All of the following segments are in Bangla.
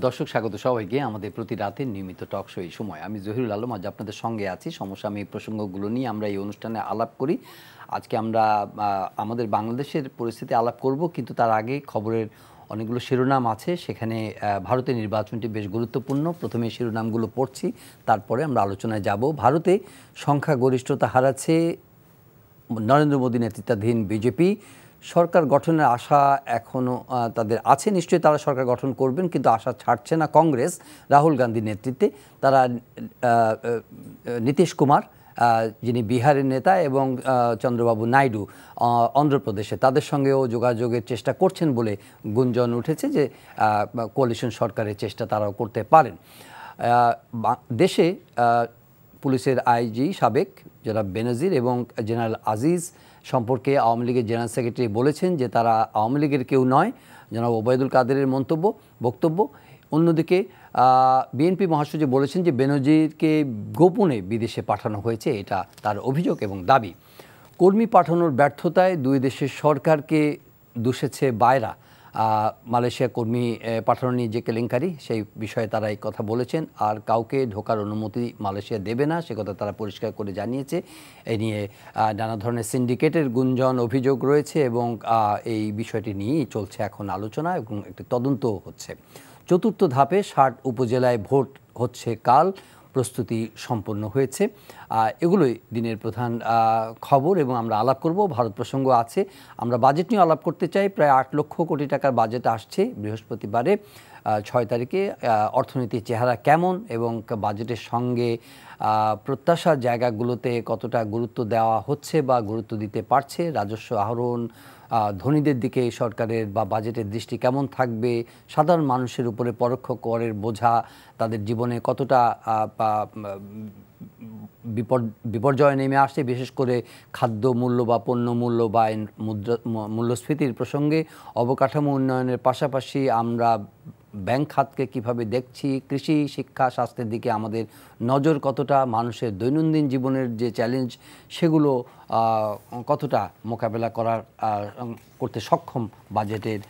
দর্শক, স্বাগত সবাইকে আমাদের প্রতি রাতের নিয়মিত টক শো এই সময়। আমি জহিরুল আলম আজ আপনাদের সঙ্গে আছি। সমসাময়িক প্রসঙ্গগুলো নিয়ে আমরা এই অনুষ্ঠানে আলাপ করি। আজকে আমরা আমাদের বাংলাদেশের পরিস্থিতি আলাপ করব, কিন্তু তার আগে খবরের অনেকগুলো শিরোনাম আছে। সেখানে ভারতের নির্বাচনটি বেশ গুরুত্বপূর্ণ। প্রথমে শিরোনামগুলো পড়ছি, তারপরে আমরা আলোচনায় যাব। ভারতে সংখ্যাগরিষ্ঠতা হারাচ্ছে নরেন্দ্র মোদী নেতৃত্বাধীন বিজেপি। সরকার গঠনের আশা এখনও তাদের আছে, নিশ্চয়ই তারা সরকার গঠন করবেন, কিন্তু আশা ছাড়ছে না কংগ্রেস রাহুল গান্ধীর নেতৃত্বে। তারা নীতিশ কুমার, যিনি বিহারের নেতা, এবং চন্দ্রবাবু নাইডু অন্ধ্রপ্রদেশে, তাদের সঙ্গেও যোগাযোগের চেষ্টা করছেন বলে গুঞ্জন উঠেছে যে কোয়ালিশন সরকারের চেষ্টা তারাও করতে পারেন। দেশে পুলিশের আইজি সাবেক জনাব বেনজির এবং জেনারেল আজিজ সম্পর্কে আওয়ামী লীগের জেনারেল সেক্রেটারি বলেছেন যে তারা আওয়ামী লীগের কেউ নয়, জনাব ওবায়দুল কাদেরের বক্তব্য। অন্যদিকে বিএনপি মহাসচিব বলেছেন যে বেনজিরকে গোপনে বিদেশে পাঠানো হয়েছে, এটা তার অভিযোগ এবং দাবি। কর্মী পাঠানোর ব্যর্থতায় দুই দেশের সরকারকে দুষেছে বায়রা। মালয়েশিয়া কর্মী পাঠানো নিয়ে যে কেলেঙ্কারি, সেই বিষয়ে তারা এই কথা বলেছেন। আর কাউকে ঢোকার অনুমতি মালয়েশিয়া দেবে না, সে কথা তারা পরিষ্কার করে জানিয়েছে। এ নিয়ে নানা ধরনের সিন্ডিকেটের গুঞ্জন, অভিযোগ রয়েছে এবং এই বিষয়টি নিয়েই চলছে এখন আলোচনা এবং একটি তদন্ত হচ্ছে। চতুর্থ ধাপে 60 উপজেলায় ভোট হচ্ছে কাল, প্রস্তুতি সম্পন্ন হয়েছে। এগুলোই দিনের প্রধান খবর এবং আমরা আলাপ করব। ভারত প্রসঙ্গ আছে, আমরা বাজেট নিয়ে আলাপ করতে চাই। প্রায় 8 লক্ষ কোটি টাকার বাজেট আসছে বৃহস্পতিবারে 6 তারিখে। অর্থনীতির চেহারা কেমন এবং বাজেটের সঙ্গে প্রত্যাশার জায়গাগুলোতে কতটা গুরুত্ব দেওয়া হচ্ছে বা গুরুত্ব দিতে পারছে, রাজস্ব আহরণ, ধনীদের দিকে সরকারের বা বাজেটের দৃষ্টি কেমন থাকবে, সাধারণ মানুষের উপরে পরোক্ষ করের বোঝা তাদের জীবনে কতটা বিপর্যয় নেমে আসছে, বিশেষ করে খাদ্য মূল্য বা পণ্য মূল্য বা মূল্যস্ফীতির প্রসঙ্গে। অবকাঠামো উন্নয়নের পাশাপাশি আমরা ব্যাংক খাতকে কীভাবে দেখছি, কৃষি, শিক্ষা, স্বাস্থ্যের দিকে আমাদের নজর কতটা, মানুষের দৈনন্দিন জীবনের যে চ্যালেঞ্জ সেগুলো কতটা মোকাবেলা করতে সক্ষম বাজেটের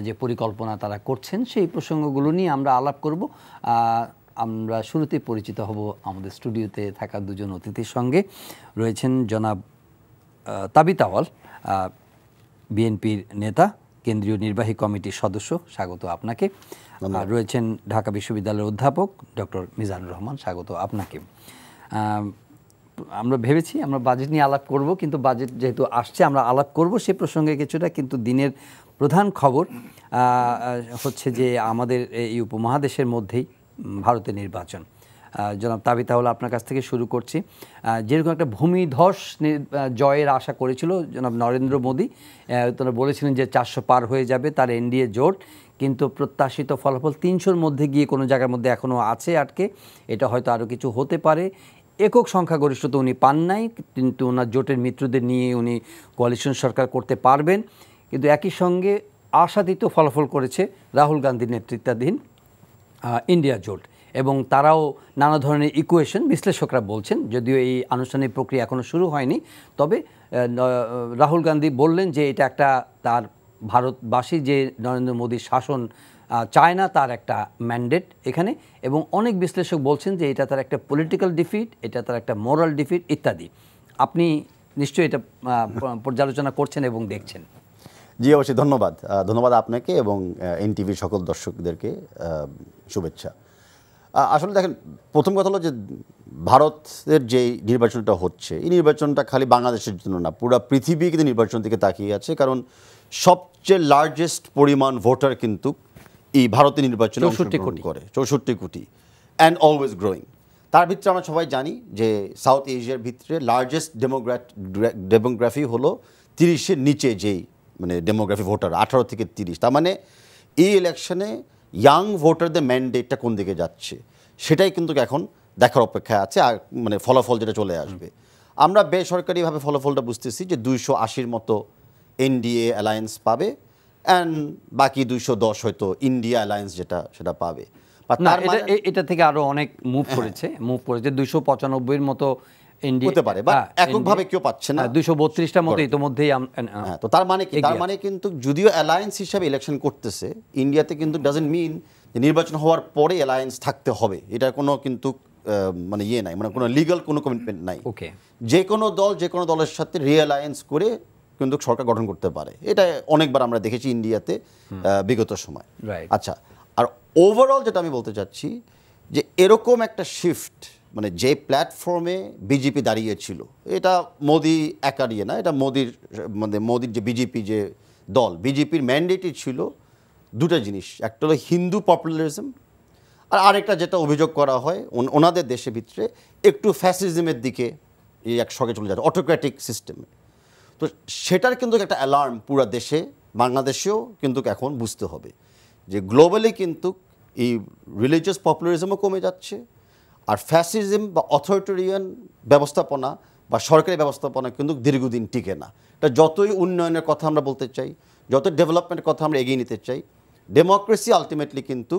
যে পরিকল্পনা তারা করছেন, সেই প্রসঙ্গগুলো নিয়ে আমরা আলাপ করব। আমরা শুরুতে পরিচিত হব আমাদের স্টুডিওতে থাকা দুজন অতিথির সঙ্গে। রয়েছেন জনাব তাবিত আউয়াল, বিএনপির নেতা, কেন্দ্রীয় নির্বাহী কমিটির সদস্য, স্বাগত আপনাকে। রয়েছেন ঢাকা বিশ্ববিদ্যালয়ের অধ্যাপক ডক্টর মিজানুর রহমান, স্বাগত আপনাকে। আমরা ভেবেছি আমরা বাজেট নিয়ে আলাপ করব, কিন্তু বাজেট যেহেতু আসছে আমরা আলাপ করব সে প্রসঙ্গে কিছুটা। কিন্তু দিনের প্রধান খবর হচ্ছে যে আমাদের এই উপমহাদেশের মধ্যেই ভারতের নির্বাচন। জনাব তাবিত আউয়াল, আপনার কাছ থেকে শুরু করছি। যেরকম একটা ভূমিধস জয়ের আশা করেছিল জনাব নরেন্দ্র মোদী, তারা বলেছিলেন যে 400 পার হয়ে যাবে তার এনডিএ জোট, কিন্তু প্রত্যাশিত ফলাফল 300-র মধ্যে গিয়ে কোনো জায়গার মধ্যে এখনও আছে আটকে। এটা হয়তো আরও কিছু হতে পারে। একক সংখ্যাগরিষ্ঠতা উনি পান নাই, কিন্তু ওনার জোটের মিত্রদের নিয়ে উনি কোয়ালিশন সরকার করতে পারবেন। কিন্তু একই সঙ্গে আশাতীত ফলাফল করেছে রাহুল গান্ধীর নেতৃত্বাধীন ইন্ডিয়া জোট, এবং তারাও নানা ধরনের ইকুয়েশন বিশ্লেষকরা বলছেন, যদিও এই আনুষ্ঠানিক প্রক্রিয়া এখনও শুরু হয়নি। তবে রাহুল গান্ধী বললেন যে এটা একটা তার ভারতবাসী যে নরেন্দ্র মোদীর শাসন চায় না, তার একটা ম্যান্ডেট এখানে। এবং অনেক বিশ্লেষক বলছেন যে এটা তার একটা পলিটিক্যাল ডিফিট, এটা তার একটা মোরাল ডিফিট ইত্যাদি। আপনি নিশ্চয়ই এটা পর্যালোচনা করছেন এবং দেখছেন। জি অবশ্যই, ধন্যবাদ আপনাকে এবং এনটিভির সকল দর্শকদেরকে শুভেচ্ছা। আসলে দেখেন, প্রথম কথা হলো যে ভারতের যে নির্বাচনটা হচ্ছে, এই নির্বাচনটা খালি বাংলাদেশের জন্য না, পুরো পৃথিবী কিন্তু নির্বাচন দিকে তাকিয়ে আছে। কারণ সবচেয়ে লার্জেস্ট পরিমাণ ভোটার কিন্তু এই ভারতের নির্বাচনে অংশগ্রহণ করে, 64 কোটি, অ্যান্ড অলওয়েজ গ্রোয়িং। তার ভিতরে আমরা সবাই জানি যে সাউথ এশিয়ার ভিতরে লার্জেস্ট ডেমোগ্রাফি হলো 30-এর নিচে যেই মানে ডেমোগ্রাফি ভোটার, 18 থেকে 30। তার মানে এই ইলেকশনে ইয়াং ভোটারদের ম্যান্ডেটটা কোন দিকে যাচ্ছে সেটাই কিন্তু এখন দেখার অপেক্ষায় আছে। আর মানে ফলাফল যেটা চলে আসবে, আমরা বেসরকারিভাবে ফলাফলটা বুঝতেছি যে 280-র মতো এনডিএ অ্যালায়েন্স পাবে, অ্যান্ড বাকি 210 হয়তো ইন্ডিয়া অ্যালায়েন্স সেটা পাবে। এটা থেকে আরো অনেক মুভ করেছে 295-এর মতো হতে পারে, বা এককভাবে কেউ পাচ্ছে না। 232টার মতো ইতিমধ্যেই। তো তার মানে কি? তার মানে কিন্তু যদিও অ্যালায়েন্স হিসাবে ইলেকশন করতেছে ইন্ডিয়াতে, কিন্তু ডাজন্ট মিন যে নির্বাচন হওয়ার পরে অ্যালায়েন্স থাকতে হবে, এটা কোনো কিন্তু মানে ইয়ে নাই, মানে কোনো লিগ্যাল কোনো কমিটমেন্ট নাই। ওকে, যে কোনো দল যে কোনো দলের সাথে রিঅ্যালায়েন্স করে কিন্তু সরকার গঠন করতে পারে। এটা অনেকবার আমরা দেখেছি ইন্ডিয়াতে বিগত সময়। রাইট। আচ্ছা, আর ওভারঅল যেটা আমি বলতে চাচ্ছি যে এরকম একটা শিফট, মানে যে প্ল্যাটফর্মে বিজেপি দাঁড়িয়েছিল, এটা মোদি একার ইয়ে না, এটা মোদির মানে মোদির যে বিজেপি যে দল, বিজেপির ম্যান্ডেটই ছিল দুটো জিনিস, একটা হলো হিন্দু পপুলারিজম, আর আরেকটা যেটা অভিযোগ করা হয় ওনাদের দেশে ভিতরে একটু ফ্যাসিজমের দিকে এই একসঙ্গে চলে যাচ্ছে, অটোক্র্যাটিক সিস্টেমে। তো সেটার কিন্তু একটা অ্যালার্ম পুরো দেশে, বাংলাদেশেও কিন্তু এখন বুঝতে হবে যে গ্লোবালি কিন্তু এই রিলিজিয়াস পপুলারিজমও কমে যাচ্ছে, আর ফ্যাসিজম বা অথরিটেরিয়ান ব্যবস্থাপনা বা সরকারি ব্যবস্থাপনা কিন্তু দীর্ঘদিন টিকে না। এটা যতই উন্নয়নের কথা আমরা বলতে চাই, যত ডেভেলপমেন্টের কথা আমরা এগিয়ে নিতে চাই, ডেমোক্রেসি আলটিমেটলি কিন্তু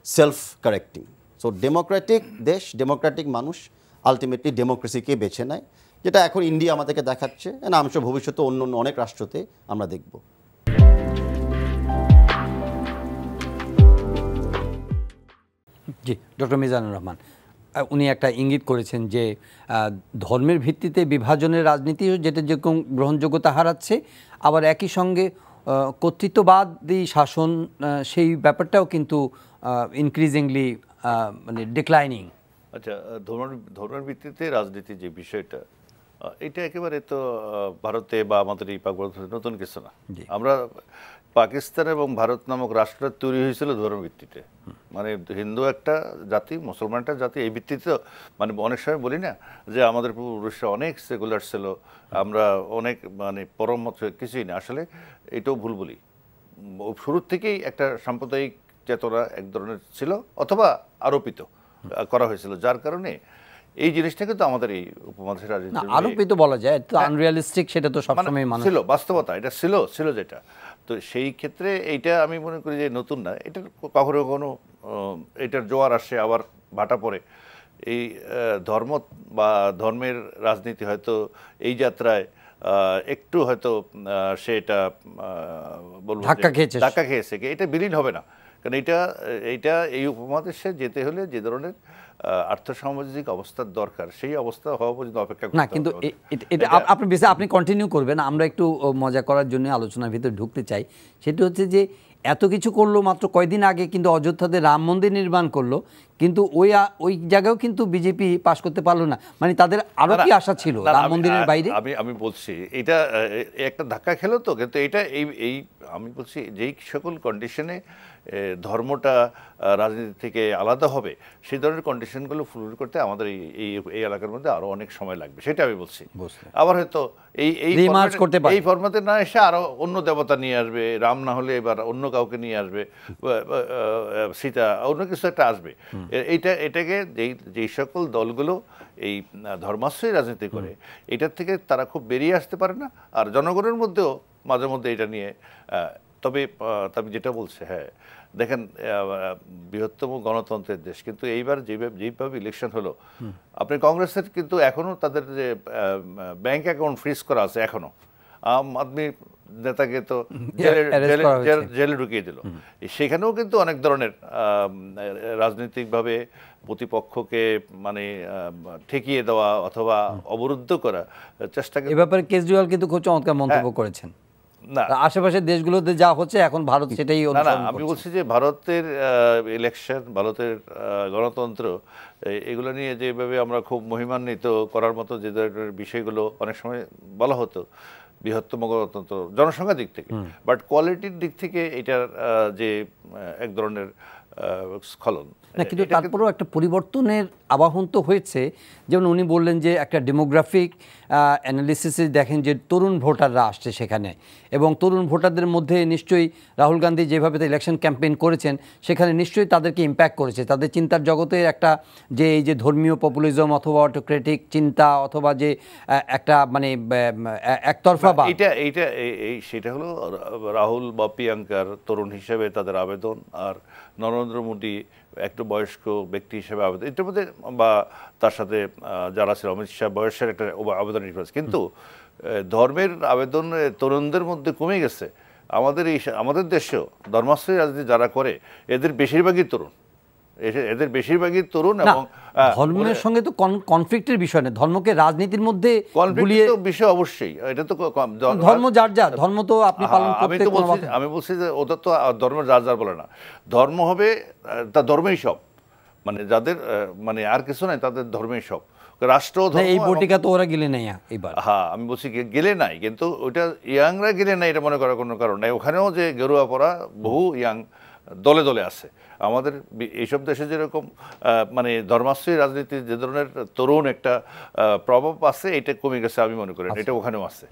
সেলফ কারেক্টিং। সো ডেমোক্রেটিক দেশ, ডেমোক্রেটিক মানুষ আলটিমেটলি ডেমোক্রেসিকে বেছে নেয়, যেটা এখন ইন্ডিয়া আমাদেরকে দেখাচ্ছে, না আমি ভবিষ্যতে অন্য অন্য অনেক রাষ্ট্রতে আমরা দেখব। জি, ডক্টর মিজানুর রহমান, উনি একটা ইঙ্গিত করেছেন যে ধর্মের ভিত্তিতে বিভাজনের রাজনীতি যেটা যেরকম গ্রহণযোগ্যতা হারাচ্ছে, আবার একই সঙ্গে কর্তৃত্ববাদী শাসন সেই ব্যাপারটাও কিন্তু ইনক্রিজিংলি মানে ডিক্লাইনিং। আচ্ছা, ধর্মের ভিত্তিতে রাজনীতি যে বিষয়টা, এটা একেবারে তো ভারতে বা আমাদের এই পাকভারতে নতুন কিছু না। আমরা পাকিস্তান এবং ভারত নামক রাষ্ট্র তৈরি হয়েছিল ধর্মের ভিত্তিতে, মানে হিন্দু একটা জাতি, মুসলমান একটা জাতি, এই ভিত্তিতে। মানে অনেক সময় বলি না যে আমাদের পূর্বপুরুষরা অনেক সেকুলার ছিল, আমরা অনেক মানে পরমত কিছুই না, আসলে এটাও ভুল বলি। শুরুর থেকেই একটা সাম্প্রদায়িক চেতনা এক ধরনের ছিল, অথবা আরোপিত করা হয়েছিল, যার কারণে এই জিনিসটা কিন্তু আমাদের এই উপমহাদেশের রাজনীতি আরোপিত বলা যায়, তো আনরিয়ালিস্টিক, সেটা তো সবসময় মানুষ ছিল, বাস্তবতা এটা ছিল যেটা। তো সেই ক্ষেত্রে এইটা আমি মনে করি যে নতুন না, এটার কখনো কখনো এটার জোয়ার আসে, আবার ভাটা পড়ে। এই ধর্ম বা ধর্মের রাজনীতি হয়তো এই যাত্রায় একটু হয়তো সেটা বলবো ধাক্কা খেয়েছে, এটা বিলীন হবে না। কারণ এইটা এই উপমহাদেশে যেতে হলে যে ধরনের আর্থসামাজিক অবস্থার দরকার, সেই অবস্থা হওয়া পর্যন্ত অপেক্ষা করতে হবে। না, কিন্তু এটা আপনি কন্টিনিউ করবেন, আমরা একটু মজা করার জন্য আলোচনার ভিতরে ঢুকতে চাই। সেটা হচ্ছে যে এত কিছু করলো, মাত্র কয়দিন আগে কিন্তু অযোধ্যাতে রাম মন্দির নির্মাণ করলো, কিন্তু ওই জায়গাও কিন্তু বিজেপি পাশ করতে পারলো না। মানে তাদের আরো কি আশা ছিল রাম মন্দিরের বাইরে? আমি বলছি এটা একটা ধাক্কা খেলো তো, কিন্তু এটা এই আমি বলছি যেই সকল কন্ডিশনে ধর্মটা রাজনীতি থেকে আলাদা হবে, সেই ধরনের কন্ডিশনগুলো ফুলফিল করতে আমাদের এই এলাকার মধ্যে আরো অনেক সময় লাগবে, সেটা আমি বলছি। আবার হয়তো এই ফরম্যাটে না এসে আরো অন্য দেবতা নিয়ে আসবে, রাম না হলে এবার অন্য কাউকে নিয়ে আসবে, সীতা, অন্য কিছু একটা আসবে। এটাকে যেই সকল দলগুলো এই ধর্মাশ্রয়ী রাজনীতি করে, এটার থেকে তারা খুব বেরিয়ে আসতে পারে না, আর জনগণের মধ্যেও মাঝে মধ্যে এটা নিয়ে। তবে যেটা বলছে, হ্যাঁ দেখেন, বৃহত্তম গণতন্ত্রের দেশ, কিন্তু এইবার যেভাবে ইলেকশন হলো, আপনি কংগ্রেসের কিন্তু এখনো তাদের যে ব্যাংক অ্যাকাউন্ট ফ্রিজ করা আছে, এখনো আম আদমি নেতাকে তো জেলে ঢুকিয়ে দিল। সেখানেও কিন্তু অনেক ধরনের রাজনৈতিকভাবে প্রতিপক্ষকে মানে ঠেকিয়ে দেওয়া অথবা অবরুদ্ধ করা চেষ্টা। এ ব্যাপারে কেজরিওয়াল কিন্তু খুব চমৎকার মন্তব্য করেছেন। না, আশেপাশের দেশগুলোতে যা হচ্ছে এখন ভারত সেটাই অনুসরণ করছে। আমি বলছি যে ভারতের ইলেকশন, ভারতের গণতন্ত্র, এগুলো নিয়ে যেভাবে আমরা খুব মহিমান্বিত করার মতো যে ধরনের বিষয়গুলো অনেক সময় বলা হতো, বৃহত্তম গণতন্ত্র জনসংখ্যার দিক থেকে, বাট কোয়ালিটির দিক থেকে এটার যে এক ধরনের স্খলন। না, কিন্তু তারপরেও একটা পরিবর্তনের আবাহন তো হয়েছে। যেমন উনি বললেন যে একটা ডেমোগ্রাফিক অ্যানালিসিসে দেখেন যে তরুণ ভোটাররা আসছে সেখানে, এবং তরুণ ভোটারদের মধ্যে নিশ্চয়ই রাহুল গান্ধী যেভাবে ইলেকশন ক্যাম্পেইন করেছেন, সেখানে নিশ্চয়ই তাদেরকে ইম্প্যাক্ট করেছে। তাদের চিন্তার জগতে একটা যে এই যে ধর্মীয় পপুলিজম অথবা অটোক্রেটিক চিন্তা, অথবা যে একটা মানে একতরফা, সেটা হলো রাহুল বা প্রিয়াঙ্কার তরুণ হিসেবে তাদের আবেদন, আর নরেন্দ্র মোদী একটু বয়স্ক ব্যক্তি হিসেবে আবেদন, এটার মধ্যে, বা তার সাথে যারা ছিল অমিত শাহ, বয়সের একটা আবেদন। কিন্তু ধর্মের আবেদন তরুণদের মধ্যে কমে গেছে, আমাদের দেশেও ধর্মাশ্রয় রাজনীতি যারা করে এদের বেশিরভাগই তরুণ, এদের বেশিরভাগই তরুণ। এবং ধর্মের সঙ্গে তো কনফ্লিক্টের বিষয় না, ধর্মকে রাজনীতির মধ্যে গুলিয়ে বিষয় অবশ্যই, এটা তো ধর্ম যার যার ধর্ম তো আপনি পালন করতে আমি বলছি যে ওদের তো ধর্ম যার যার বলে না, ধর্ম হবে তার ধর্মেই সব, মানে যাদের মানে আর কিছু নাই তাদের ধর্মেই সব। রাষ্ট্র এই বটিকা তো ওরা গেলে নাই এবার। হ্যাঁ, আমি বলছি গেলে নাই, কিন্তু ওইটা ইয়াংরা গেলে নাই এটা মনে করার কোনো কারণ নাই। ওখানেও যে গেরুয়া পড়া বহু ইয়াং দলে দলে আছে। আমাদের এইসব দেশে যেরকম মানে ধর্মাশ্রয়ী রাজনীতির যে ধরনের তরুণ একটা প্রভাব আছে, এটা কমে গেছে আমি মনে করি, এটা ওখানেও আছে।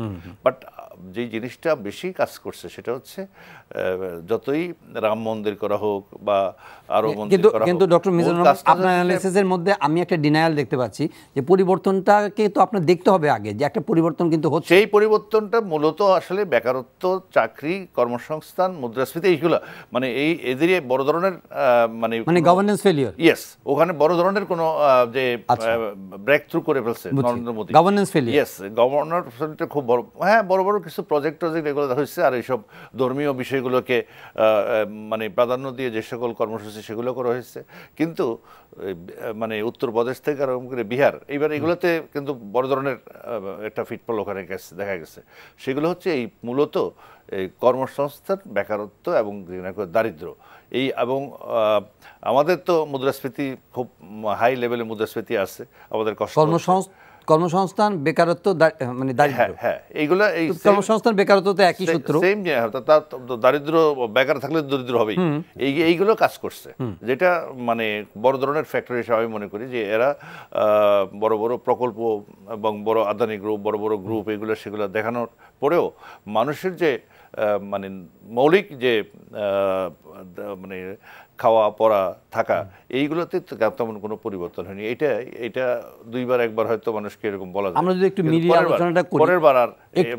বাট যে জিনিসটা বেশি কাজ করছে সেটা হচ্ছে যতই রাম মন্দির করা হোক বা আরো মন্দির করা হোক, কিন্তু ডক্টর মিজানুর রহমান আপনার অ্যানালিসিসের মধ্যে আমি একটা ডিনায়াল দেখতে পাচ্ছি যে পরিবর্তনটাকে তো আপনার দেখতে হবে আগে, যে একটা পরিবর্তন কিন্তু হচ্ছে। সেই পরিবর্তনটা মূলত আসলে বেকারত্ব, চাকরি, কর্মসংস্থান, মুদ্রাস্ফীতি, এইগুলো মানে এদেরই বড় ধরনের মানে গভর্নেন্স ফেলিয়ার। ইয়েস, ওখানে বড় ধরনের কোনো যে ব্রেক থ্রু করে ফেলছে Narendra Modi, governance failure. Yes, governor খুব বড়, হ্যাঁ বড় বড় কিছু প্রজেক্ট এগুলো হয়েছে। আর এইসব ধর্মীয় বিষয়গুলোকে মানে প্রাধান্য দিয়ে যে সকল কর্মসূচি সেগুলো করা হয়েছে। কিন্তু মানে উত্তরপ্রদেশ থেকে আরম্ভ করে বিহার, এইবার এগুলোতে কিন্তু বড় ধরনের একটা ফিটফল ওখানে দেখা গেছে। সেগুলো হচ্ছে এই মূলত এই কর্মসংস্থান, বেকারত্ব এবং দারিদ্র্য। এই এবং আমাদের তো মুদ্রাস্ফীতি খুব হাই লেভেলে মুদ্রাস্ফীতি আছে, আমাদের কর্মসংস্থান, বেকারত্ব, মানে দারিদ্র্য। হ্যাঁ, এইগুলা এই কর্মসংস্থান বেকারত্ব তো একই সূত্র, সেম। দারিদ্র, বেকার থাকলে দরিদ্র হবেই। এইগুলো কাজ করছে, যেটা মানে বড় ধরনের ফ্যাক্টর হিসেবে আমি মনে করি যে এরা বড় বড় প্রকল্প এবং বড় আদানি গ্রুপ, বড় বড় গ্রুপ, এগুলো সেগুলো দেখানোর পরেও মানুষের যে মানে মৌলিক যে মানে খাওয়া পড়া থাকা, এইগুলোতে তেমন কোনো পরিবর্তন হয়নি। এটা দুইবার একবার হয়তো মানুষকে এরকম বলা যায়। আমরা যদি একটু মিলিয়ে আলোচনাটা করি, পরের বার আর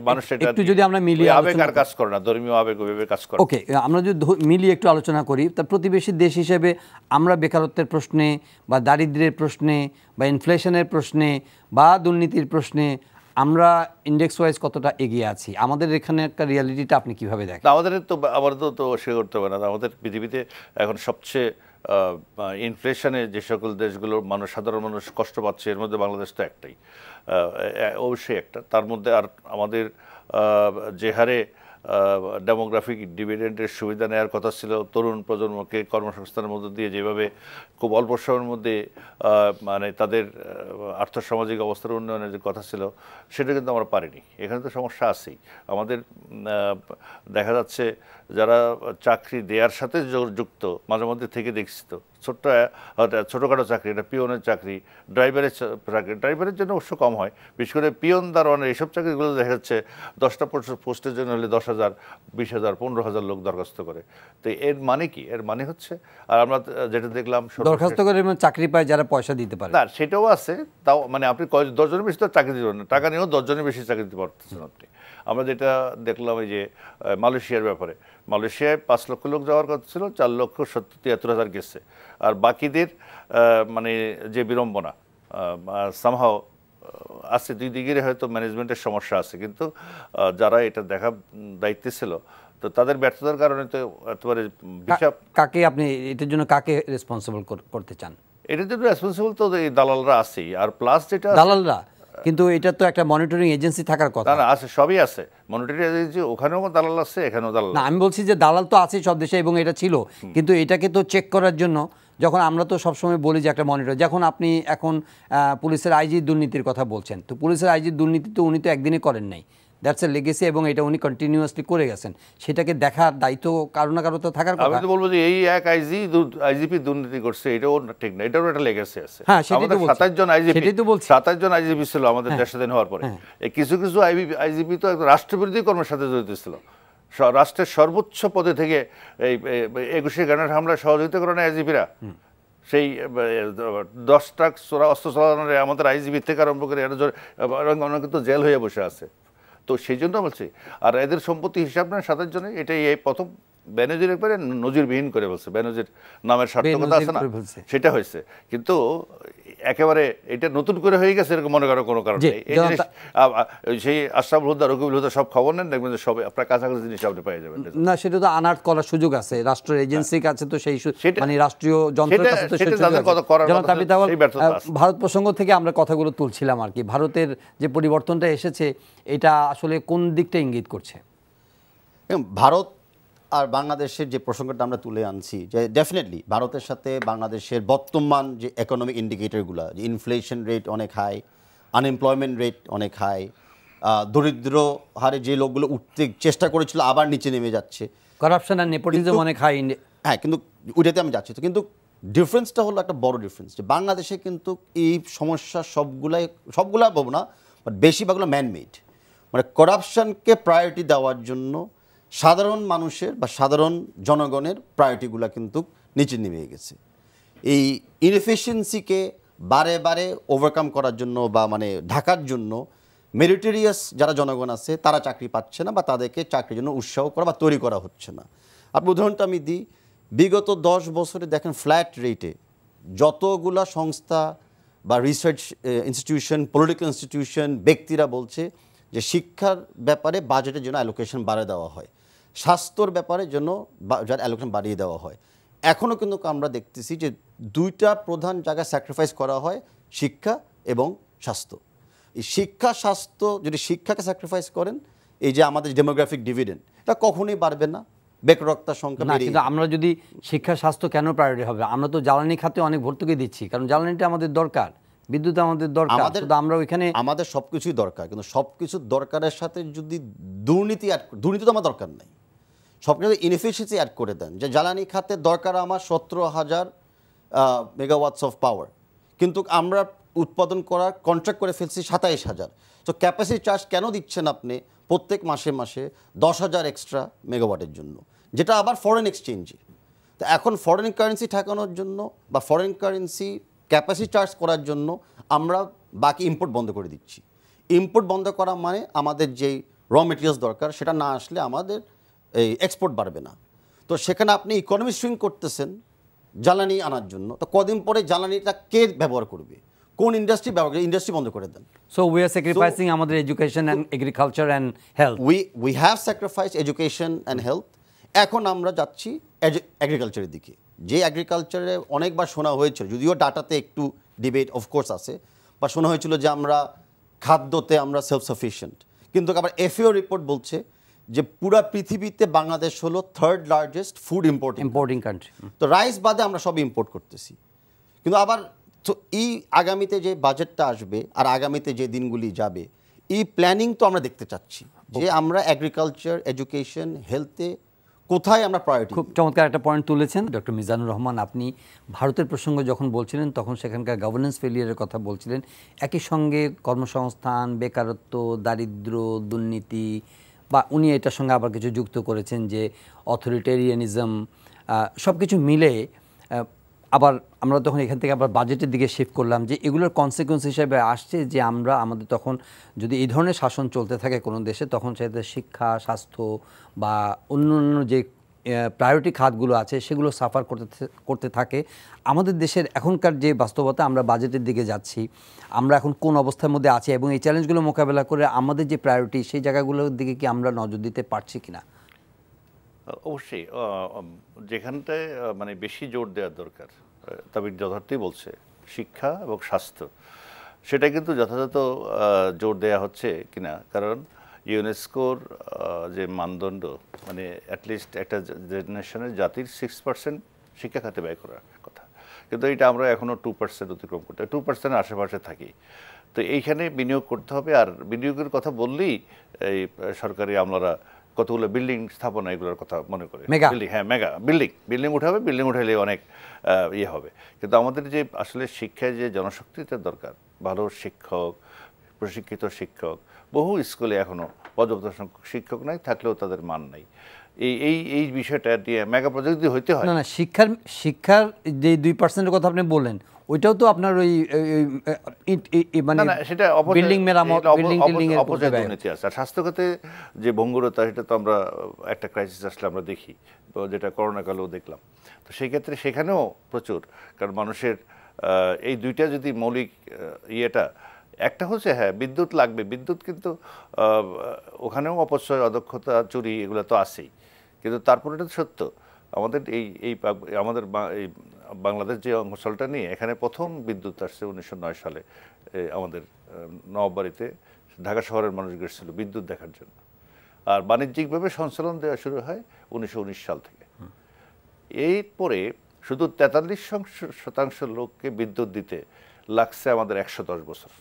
মানুষ এটা একটু যদি আমরা মিলিয়ে আবেগ আর কাজ করে না, ধর্মীয় আবেগ ওইভাবে কাজ করে। ওকে, আমরা যদি মিলিয়ে একটু আলোচনা করি, তার প্রতিবেশী দেশ হিসেবে আমরা বেকারত্বের প্রশ্নে বা দারিদ্র্যের প্রশ্নে বা ইনফ্লেশনের প্রশ্নে বা দুর্নীতির প্রশ্নে আমরা ইন্ডেক্স ওয়াইজ কতটা এগিয়ে আছি? আমাদের এখানে একটা রিয়ালিটিটা আপনি কিভাবে দেখেন? আমাদের তো স্বীকার করতে হবে না, আমাদের পৃথিবীতে এখন সবচেয়ে ইনফ্লেশনে যে সকল দেশগুলোর সাধারণ মানুষ কষ্ট পাচ্ছে, এর মধ্যে বাংলাদেশ তো একটাই, অবশ্যই একটা। তার মধ্যে আর আমাদের যে হারে ডেমোগ্রাফিক ডিভিডেন্ডের সুবিধা নেওয়ার কথা ছিল, তরুণ প্রজন্মকে কর্মসংস্থানের মধ্য দিয়ে যেভাবে খুব অল্প সময়ের মধ্যে মানে তাদের আর্থসামাজিক অবস্থার উন্নয়নের যে কথা ছিল, সেটা কিন্তু আমরা পারিনি। এখানে তো সমস্যা আছেই। আমাদের দেখা যাচ্ছে যারা চাকরি দেওয়ার সাথে যুক্ত, মাঝে মধ্যে থেকে দেখছি তো ছোটোখাটো চাকরি, এটা পিয়নের চাকরি, ড্রাইভারের জন্য অবশ্য কম হয়, বিশেষ করে পিয়ন, দারোয়ানের এইসব চাকরিগুলো দেখা যাচ্ছে 10টা পোস্টের জন্য হলে 10,000, 20,000, 15,000 লোক দরখাস্ত করে। তো এর মানে কি? এর মানে হচ্ছে, আর আমরা যেটা দেখলাম, দরখাস্ত করে চাকরি পায় যারা পয়সা দিতে পারে। না, সেটাও আছে, তাও মানে আপনি 10 জনের বেশি তো চাকরি দিবেন না, টাকা নিয়েও 10 জনের বেশি চাকরি দিতে পারতেছেন আপনি। আমরা যেটা দেখলাম এই যে মালয়েশিয়ার ব্যাপারে, মালয়েশিয়ায় 5 লক্ষ লোক যাওয়ার কথা ছিল, 4,73,000 গেছে। আর বাকিদের মানে যে বিড়ম্বনা সামহাও আছে, দুই দিকের হয়তো ম্যানেজমেন্টের সমস্যা আছে, কিন্তু যারা এটা দেখার দায়িত্বে ছিল, তো তাদের ব্যর্থতার কারণে তো একেবারে হিসাব। কাকে আপনি এটার জন্য কাকে রেসপন্সিবল করতে চান? এটার জন্য রেসপন্সিবল তো এই দালালরা আছেই, আর প্লাস যেটা দালালরা, কিন্তু এটা তো একটা মনিটরিং এজেন্সি থাকার কথা। না, আছে, সবই আছে মনিটরিং এজেন্সি, ওখানেও দালাল আছে, এখানেও দালাল। না, আমি বলছি যে দালাল তো আছে সব দেশে এবং এটা ছিল, কিন্তু এটাকে তো চেক করার জন্য, যখন আমরা তো সবসময় বলি যে একটা মনিটর, যখন আপনি এখন পুলিশের আইজি দুর্নীতির কথা বলছেন, তো পুলিশের আইজি দুর্নীতি তো উনি তো একদিনে করেন নাই, দ্যাটস এ লেগেসি, এবং এটা উনি কন্টিনিউয়াসলি করে গেছেন। সেটাকে দেখার দায়িত্ব কারো না কারো তো থাকার কথা। আমি তো বলবো যে এই এক আইজিপি দুর্নীতি করছে, এটাও ঠিক না, এটারও একটা লেগেসি আছে। হ্যাঁ, সেটাই তো বলছি। 27 জন আইজিপি, সেটাই তো বলছি, 27 জন আইজিপি ছিল আমাদের দেশ স্বাধীন হওয়ার পরে। কিছু কিছু আইজিপি তো রাষ্ট্রবিরোধী কর্মের সাথে জড়িত ছিল, রাষ্ট্রের সর্বোচ্চ পদে থেকে এই 21শে গ্রেনেড হামলায় সহযোগিতা করেন আইজিপিরা। সেই 10 ট্রাক অস্ত্র চালানোর আমাদের আইজিপি থেকে আরম্ভ করে অনেকে তো জেল হয়ে বসে আছে। তো সেই জন্য বলছি, আর এদের সম্পত্তি হিসাব নেন 27 জনে, এটাই এই প্রথম বেনজির একবারে নজিরবিহীন করে বলছে। বেনজির নামের সার্থকতা আছে না, সেটা হয়েছে। কিন্তু একেবারে এটা নতুন করে হয়ে গেছে এরকম মনে করার কোনো কারণ জি, নেই। এই জিনিস সেই আশরাফুল হুদা, রকিবুল হুদা সব খবর নেন, দেখবেন যে সব আপনার কাছাকাছি জিনিস আপনি পেয়ে যাবেন। না, সেটা তো আনার্ট করার সুযোগ আছে রাষ্ট্রের এজেন্সির কাছে, তো সেই মানে রাষ্ট্রীয় যন্ত্রের কাছে তো সেই সুযোগ আছে। যেমন তাবিথ আউয়াল, ভারত প্রসঙ্গ থেকে আমরা কথাগুলো তুলছিলাম আর কি, ভারতের যে পরিবর্তনটা এসেছে এটা আসলে কোন দিকটা ইঙ্গিত করছে? ভারত আর বাংলাদেশের যে প্রসঙ্গটা আমরা তুলে আনছি, যে ডেফিনেটলি ভারতের সাথে বাংলাদেশের বর্তমান যে ইকোনমিক ইন্ডিকেটরগুলো, যে ইনফ্লেশন রেট অনেক হাই, আনএমপ্লয়মেন্ট রেট অনেক হাই, দরিদ্র হারে যে লোকগুলো উঠতে চেষ্টা করেছিল আবার নিচে নেমে যাচ্ছে, করাপশন আর নেপোটিজম অনেক হাই। হ্যাঁ, কিন্তু ওইটাতে আমি যাচ্ছি। তো কিন্তু ডিফারেন্সটা হলো একটা বড় ডিফারেন্স, যে বাংলাদেশে কিন্তু এই সমস্যা সবগুলা বলবো না, বাট বেশিরভাগগুলো ম্যানমেড। মানে করাপশনকে প্রায়োরিটি দেওয়ার জন্য সাধারণ মানুষের বা সাধারণ জনগণের প্রায়োরিটিগুলো কিন্তু নিচে নেমে গেছে। এই ইনএফিশিয়েন্সিকে বারে বারে ওভারকাম করার জন্য বা মানে ঢাকার জন্য মেরিটেরিয়াস যারা জনগণ আছে তারা চাকরি পাচ্ছে না, বা তাদেরকে চাকরির জন্য উৎসাহ করা বা তৈরি করা হচ্ছে না। আপনি উদাহরণটা আমি দিই, বিগত 10 বছরে দেখেন ফ্ল্যাট রেটে যতগুলা সংস্থা বা রিসার্চ ইনস্টিটিউশন, পলিটিক্যাল ইনস্টিটিউশন, ব্যক্তিরা বলছে যে শিক্ষার ব্যাপারে বাজেটের জন্য অ্যালোকেশন বাড়িয়ে দেওয়া হয়, স্বাস্থ্যর ব্যাপারে জন্য যার অ্যালোকেশন বাড়িয়ে দেওয়া হয়। এখনও কিন্তু আমরা দেখতেছি যে দুইটা প্রধান জায়গায় স্যাক্রিফাইস করা হয়, শিক্ষা এবং স্বাস্থ্য। এই শিক্ষা স্বাস্থ্য, যদি শিক্ষাকে স্যাক্রিফাইস করেন, এই যে আমাদের ডেমোগ্রাফিক ডিভিডেন্ড এটা কখনোই বাড়বে না, বেকারত্বের সংখ্যা না। কিন্তু আমরা যদি শিক্ষা স্বাস্থ্য কেন প্রায়োরিটি হবে? আমরা তো জ্বালানি খাতে অনেক ভর্তুকি দিচ্ছি, কারণ জ্বালানিটা আমাদের দরকার, বিদ্যুৎ আমাদের দরকার, শুধু আমরা ওইখানে আমাদের সব কিছুই দরকার, কিন্তু সব কিছুর দরকারের সাথে যদি দুর্নীতি তো আমার দরকার নেই, সব কিছু ইনএফিশিয়েন্সি অ্যাড করে দেন। যে জ্বালানি খাতে দরকার আমার 17,000 মেগাওয়াটস অফ পাওয়ার, কিন্তু আমরা উৎপাদন করার কন্ট্রাক্ট করে ফেলছি 27,000। তো ক্যাপাসিটি চার্জ কেন দিচ্ছেন আপনি প্রত্যেক মাসে মাসে 10,000 এক্সট্রা মেগাওয়াটের জন্য, যেটা আবার ফরেন এক্সচেঞ্জে? তো এখন ফরেন কারেন্সি ঠেকানোর জন্য বা ফরেন কারেন্সি ক্যাপাসিটি চার্জ করার জন্য আমরা বাকি ইম্পোর্ট বন্ধ করে দিচ্ছি। ইম্পোর্ট বন্ধ করা মানে আমাদের যেই র মেটেরিয়ালস দরকার সেটা না আসলে আমাদের এই এক্সপোর্ট বাড়বে না। তো সেখানে আপনি ইকোনমি সুইং করতেছেন জ্বালানি আনার জন্য, তো কদিন পরে জ্বালানিটা কে ব্যবহার করবে, কোন ইন্ডাস্ট্রি ব্যবহার করবে? ইন্ডাস্ট্রি বন্ধ করে দেন। সো উই আর স্যাক্রিফাইসিং আমাদের education and agriculture and health. We have sacrifice education and health. এখন আমরা যাচ্ছি এগ্রিকালচারের দিকে, যে এগ্রিকালচারে অনেকবার শোনা হয়েছিল, যদিও ডাটাতে একটু ডিবেট অফকোর্স আছে, বা শোনা হয়েছিল যে আমরা খাদ্যতে আমরা সেলফ সাফিসিয়েন্ট, কিন্তু আবার এফএও রিপোর্ট বলছে যে পুরো পৃথিবীতে বাংলাদেশ হলো 3rd largest food importing country. তো রাইস বাদে আমরা সব ইম্পোর্ট করতেছি। কিন্তু আবার তো এই আগামীতে যে বাজেটটা আসবে আর আগামীতে যে দিনগুলি যাবে, এই প্ল্যানিং তো আমরা দেখতে চাচ্ছি যে আমরা এগ্রিকালচার, এডুকেশন, হেলথে কোথায় আমরা প্রায়োরিটি। খুব চমৎকার একটা পয়েন্ট তুলেছেন ডক্টর মিজানুর রহমান। আপনি ভারতের প্রসঙ্গ যখন বলছিলেন তখন সেখানকার গভর্নেন্স ফেলিয়ারের কথা বলছিলেন, একই সঙ্গে কর্মসংস্থান, বেকারত্ব, দারিদ্র্য, দুর্নীতি, বা উনি এটার সঙ্গে আবার কিছু যুক্ত করেছেন যে অথরিটেরিয়ানিজম, সব কিছু মিলে আবার আমরা তখন এখান থেকে আবার বাজেটের দিকে শিফট করলাম যে এগুলোর কনসিকুয়েন্স হিসেবে আসছে যে আমাদের তখন যদি এই ধরনের শাসন চলতে থাকে কোনো দেশে, তখন সেটা শিক্ষা, স্বাস্থ্য বা অন্য যে প্রায়োরিটি খাতগুলো আছে সেগুলো সাফার করতে থাকে। আমাদের দেশের এখনকার যে বাস্তবতা, আমরা বাজেটের দিকে যাচ্ছি, আমরা এখন কোন অবস্থার মধ্যে আছি এবং এই চ্যালেঞ্জগুলো মোকাবেলা করে আমাদের যে প্রায়োরিটি সেই জায়গাগুলোর দিকে কি আমরা নজর দিতে পারছি কিনা? অবশ্যই যেখানটায় মানে বেশি জোর দেওয়ার দরকার, তবে যথার্থই বলছে শিক্ষা এবং স্বাস্থ্য, সেটা কিন্তু যথাযথ জোর দেওয়া হচ্ছে কিনা। কারণ ইউনেস্কোর যে মানদণ্ড, মানে অ্যাটলিস্ট একটা জেনারেশনের জাতির 6% শিক্ষা খাতে ব্যয় করার কথা, কিন্তু এটা আমরা এখনও 2% অতিক্রম করতে, 2% আশেপাশে থাকি। তো এইখানে বিনিয়োগ করতে হবে। আর বিনিয়োগের কথা বললেই এই সরকারি আমলারা কতগুলো বিল্ডিং স্থাপনা এগুলোর কথা মনে করে, বিল্ডিং, হ্যাঁ মেগা বিল্ডিং উঠাবে, বিল্ডিং উঠাইলে অনেক ইয়ে হবে। কিন্তু আমাদের যে আসলে শিক্ষায় যে জনশক্তিটা দরকার, ভালো শিক্ষক, প্রশিক্ষিত শিক্ষক, বহু স্কুলে এখনও পর্যাপ্ত সংখ্যক শিক্ষক নাই, থাকলেও তাদের মান নাই। এই বিষয়টা দিয়ে মেগা প্রজেক্ট দিয়ে হইতে হয়। না, শিক্ষার যে 2%-এর কথা আপনি বললেন, ওইটাও তো আপনার ওই মানে সেটা বিল্ডিং মেরামত, বিল্ডিং এর অপচয় দুর্নীতি আছে। আর স্বাস্থ্যখাতে যে ভঙ্গুরতা, সেটা তো আমরা একটা ক্রাইসিস আসলে আমরা দেখি, যেটা করোনাকালেও দেখলাম। তো সেই ক্ষেত্রে সেখানেও প্রচুর, কারণ মানুষের এই দুইটা যদি মৌলিক ইয়েটা, একটা হচ্ছে হ্যাঁ বিদ্যুৎ লাগবে, বিদ্যুৎ কিন্তু ওখানেও অপচয়, অদক্ষতা, চুরি এগুলো তো আছেই, কিন্তু তারপরে এটা সত্য আমাদের আমাদের এই বাংলাদেশ যে অঞ্চলটা নিয়ে এখানে প্রথম বিদ্যুৎ আসছে 1909 সালে আমাদের নবাববাড়িতে ঢাকা শহরের মানুষ গেছিল বিদ্যুৎ দেখার জন্য। আর বাণিজ্যিকভাবে সঞ্চালন দেওয়া শুরু হয় 1919 সাল থেকে। এরপরে শুধু 43% লোককে বিদ্যুৎ দিতে লাগছে আমাদের 110 বছর।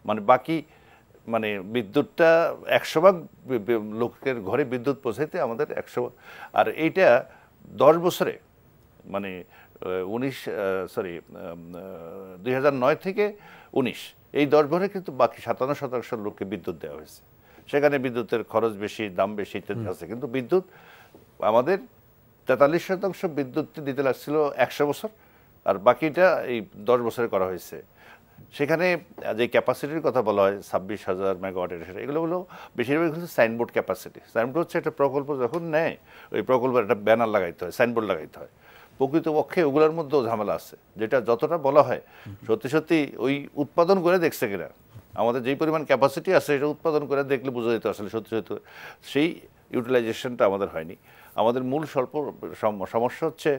মানে বাকি মানে বিদ্যুৎটা 100 ভাগ লোকের ঘরে বিদ্যুৎ পৌঁছাইতে আমাদের 100, আর এইটা 10 বছরে মানে 2009 থেকে 19 এই 10 বছরে কিন্তু বাকি 57% লোককে বিদ্যুৎ দেওয়া হয়েছে। সেখানে বিদ্যুতের খরচ বেশি, দাম বেশি ইত্যাদি আছে, কিন্তু বিদ্যুৎ আমাদের 43% বিদ্যুৎ দিতে লাগছিল 100 বছর, আর বাকিটা এই 10 বছরে করা হয়েছে। সেখানে যে ক্যাপাসিটির কথা বলা হয় 26,000 মেগাওয়াটের, এগুলো হলো বেশিরভাগ হচ্ছে সাইনবোর্ড ক্যাপাসিটি। সাইনবোর্ড হচ্ছে একটা প্রকল্প যখন নেয় ওই প্রকল্পের একটা ব্যানার লাগাইতে হয়, সাইনবোর্ড লাগাইতে হয়। প্রকৃতপক্ষে ওগুলোর মধ্যেও ঝামেলা আছে, যেটা যতটা বলা হয় সত্যি সত্যি ওই উৎপাদন করে দেখছে কিনা, আমাদের যেই পরিমাণ ক্যাপাসিটি আছে এটা উৎপাদন করে দেখলে বোঝা যেত আসলে সত্যি সত্যি সেই ইউটিলাইজেশনটা আমাদের হয়নি। আমাদের মূল সমস্যা হচ্ছে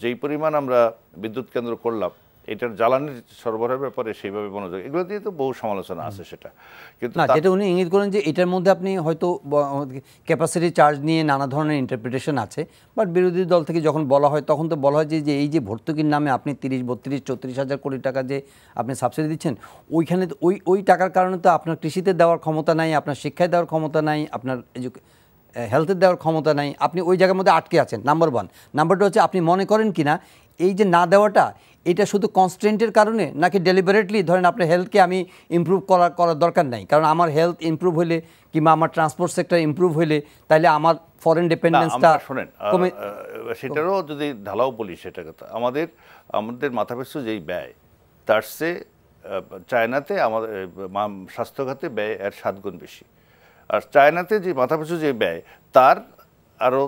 যেই পরিমাণ আমরা বিদ্যুৎ কেন্দ্র করলাম এটার জ্বালানির সরবরাহের ব্যাপারে সেইভাবে মনোযোগ, এগুলো দিয়ে তো বহু সমালোচনা আছে সেটা, কিন্তু না যেটা উনি ইঙ্গিত করেন যে এটার মধ্যে আপনি হয়তো ক্যাপাসিটি চার্জ নিয়ে নানা ধরনের ইন্টারপ্রিটেশন আছে, বাট বিরোধী দল থেকে যখন বলা হয় তখন তো বলা হয় যে এই যে ভর্তুকির নামে আপনি 30, 32, 34 হাজার কোটি টাকা যে আপনি সাবসিডি দিচ্ছেন, ওইখানে ওই টাকার কারণে তো আপনার কৃষিতে দেওয়ার ক্ষমতা নাই, আপনার শিক্ষায় দেওয়ার ক্ষমতা নাই, আপনার হেলথে দেওয়ার ক্ষমতা নাই, আপনি ওই জায়গার মধ্যে আটকে আছেন। নাম্বার 1। নাম্বার 2 হচ্ছে আপনি মনে করেন কিনা এই যে না দেওয়াটা এটা শুধু কনস্ট্রেন্টের কারণে নাকি ডেলিবারেটলি, ধরেন আপনার হেলথকে আমি ইমপ্রুভ করার দরকার নাই, কারণ আমার হেলথ ইমপ্রুভ হলে কিংবা আমার ট্রান্সপোর্ট সেক্টর ইমপ্রুভ হলে তাহলে আমার ফরেন ডিপেন্ডেন্সটা শোনেন সেটারও যদি ঢালাও বলি সেটা কথা, আমাদের মাথাপিছু যেই ব্যয় তার চেয়ে চায়নাতে আমাদের স্বাস্থ্যখাতে ব্যয় এর 7 গুণ বেশি, আর চায়নাতে যে মাথাপিছু যে ব্যয় তার আরও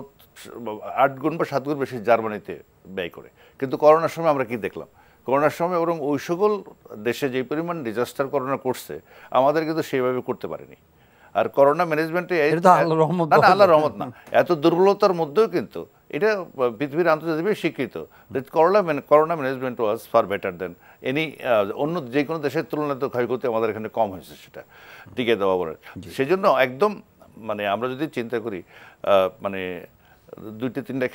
8 গুণ বা 7 গুণ বেশি জার্মানিতে ব্যয় করে। কিন্তু করোনার সময় আমরা কি দেখলাম, করোনার সময় বরং ওই সকল দেশে যে পরিমাণ ডিজাস্টার করোনা করছে আমাদের কিন্তু সেইভাবে করতে পারেনি। আর করোনা ম্যানেজমেন্টে আল্লাহর রহমত না, এত দুর্বলতার মধ্যেও কিন্তু এটা পৃথিবীর আন্তর্জাতিকভাবে স্বীকৃত যে করোনা ম্যানেজমেন্ট ওয়াজ ফার বেটার দেন এনি অন্য যে কোনো দেশের তুলনায় তো ক্ষয়ক্ষতি আমাদের এখানে কম হয়েছে সেটা টিকে দেওয়া বলে। সেই জন্য একদম মানে আমরা যদি চিন্তা করি মানে 2-3টা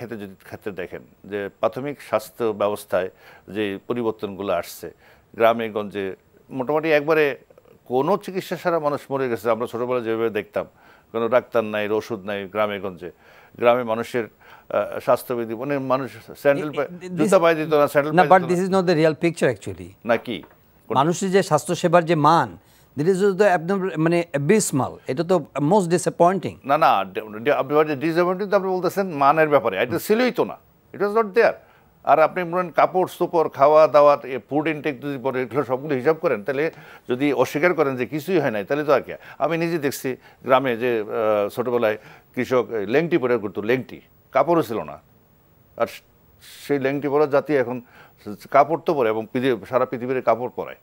ক্ষেত্রে দেখেন যে প্রাথমিক স্বাস্থ্য ব্যবস্থায় যে পরিবর্তনগুলো আসছে, গ্রামে গঞ্জে মোটামুটি একবারে কোনো চিকিৎসা ছাড়া মানুষ মরে গেছে। আমরা ছোটোবেলায় যেভাবে দেখতাম কোনো ডাক্তার নাই, ওষুধ নাই, গ্রামে গঞ্জে গ্রামে মানুষের স্বাস্থ্যবিধি মানে মানুষ স্যান্ডেল জুতা পায়ে দিত না, স্যান্ডেল না, but this is not the real picture actually. নাকি মানুষের যে স্বাস্থ্যসেবার যে মান, দিস ইজ দ্য একদম মানে অ্যাবিসমাল, এটা তো মোস্ট ডিসঅ্যাপয়েন্টিং। না আপনি ডিসঅ্যাপয়েন্টিং তো আপনি বলতেছেন মানের ব্যাপারে, এটা ছিলই তো না, ইট ওয়াজ নট দেয়ার। আর আপনি বলেন কাপড় চোপড়, খাওয়া দাওয়া, ফুড ইনটেক যদি পরে এগুলো সবগুলো হিসাব করেন, তাহলে যদি অস্বীকার করেন যে কিছুই হয় নাই তাহলে তো আর কি। আমি নিজে দেখছি গ্রামে যে ছোটোবেলায় কৃষক লেংটি পরে করতো, লেংটি কাপড়ও ছিল না, আর সেই লেংটি পরার জাতি এখন কাপড় তো পরে এবং সারা পৃথিবীর কাপড় পরায়।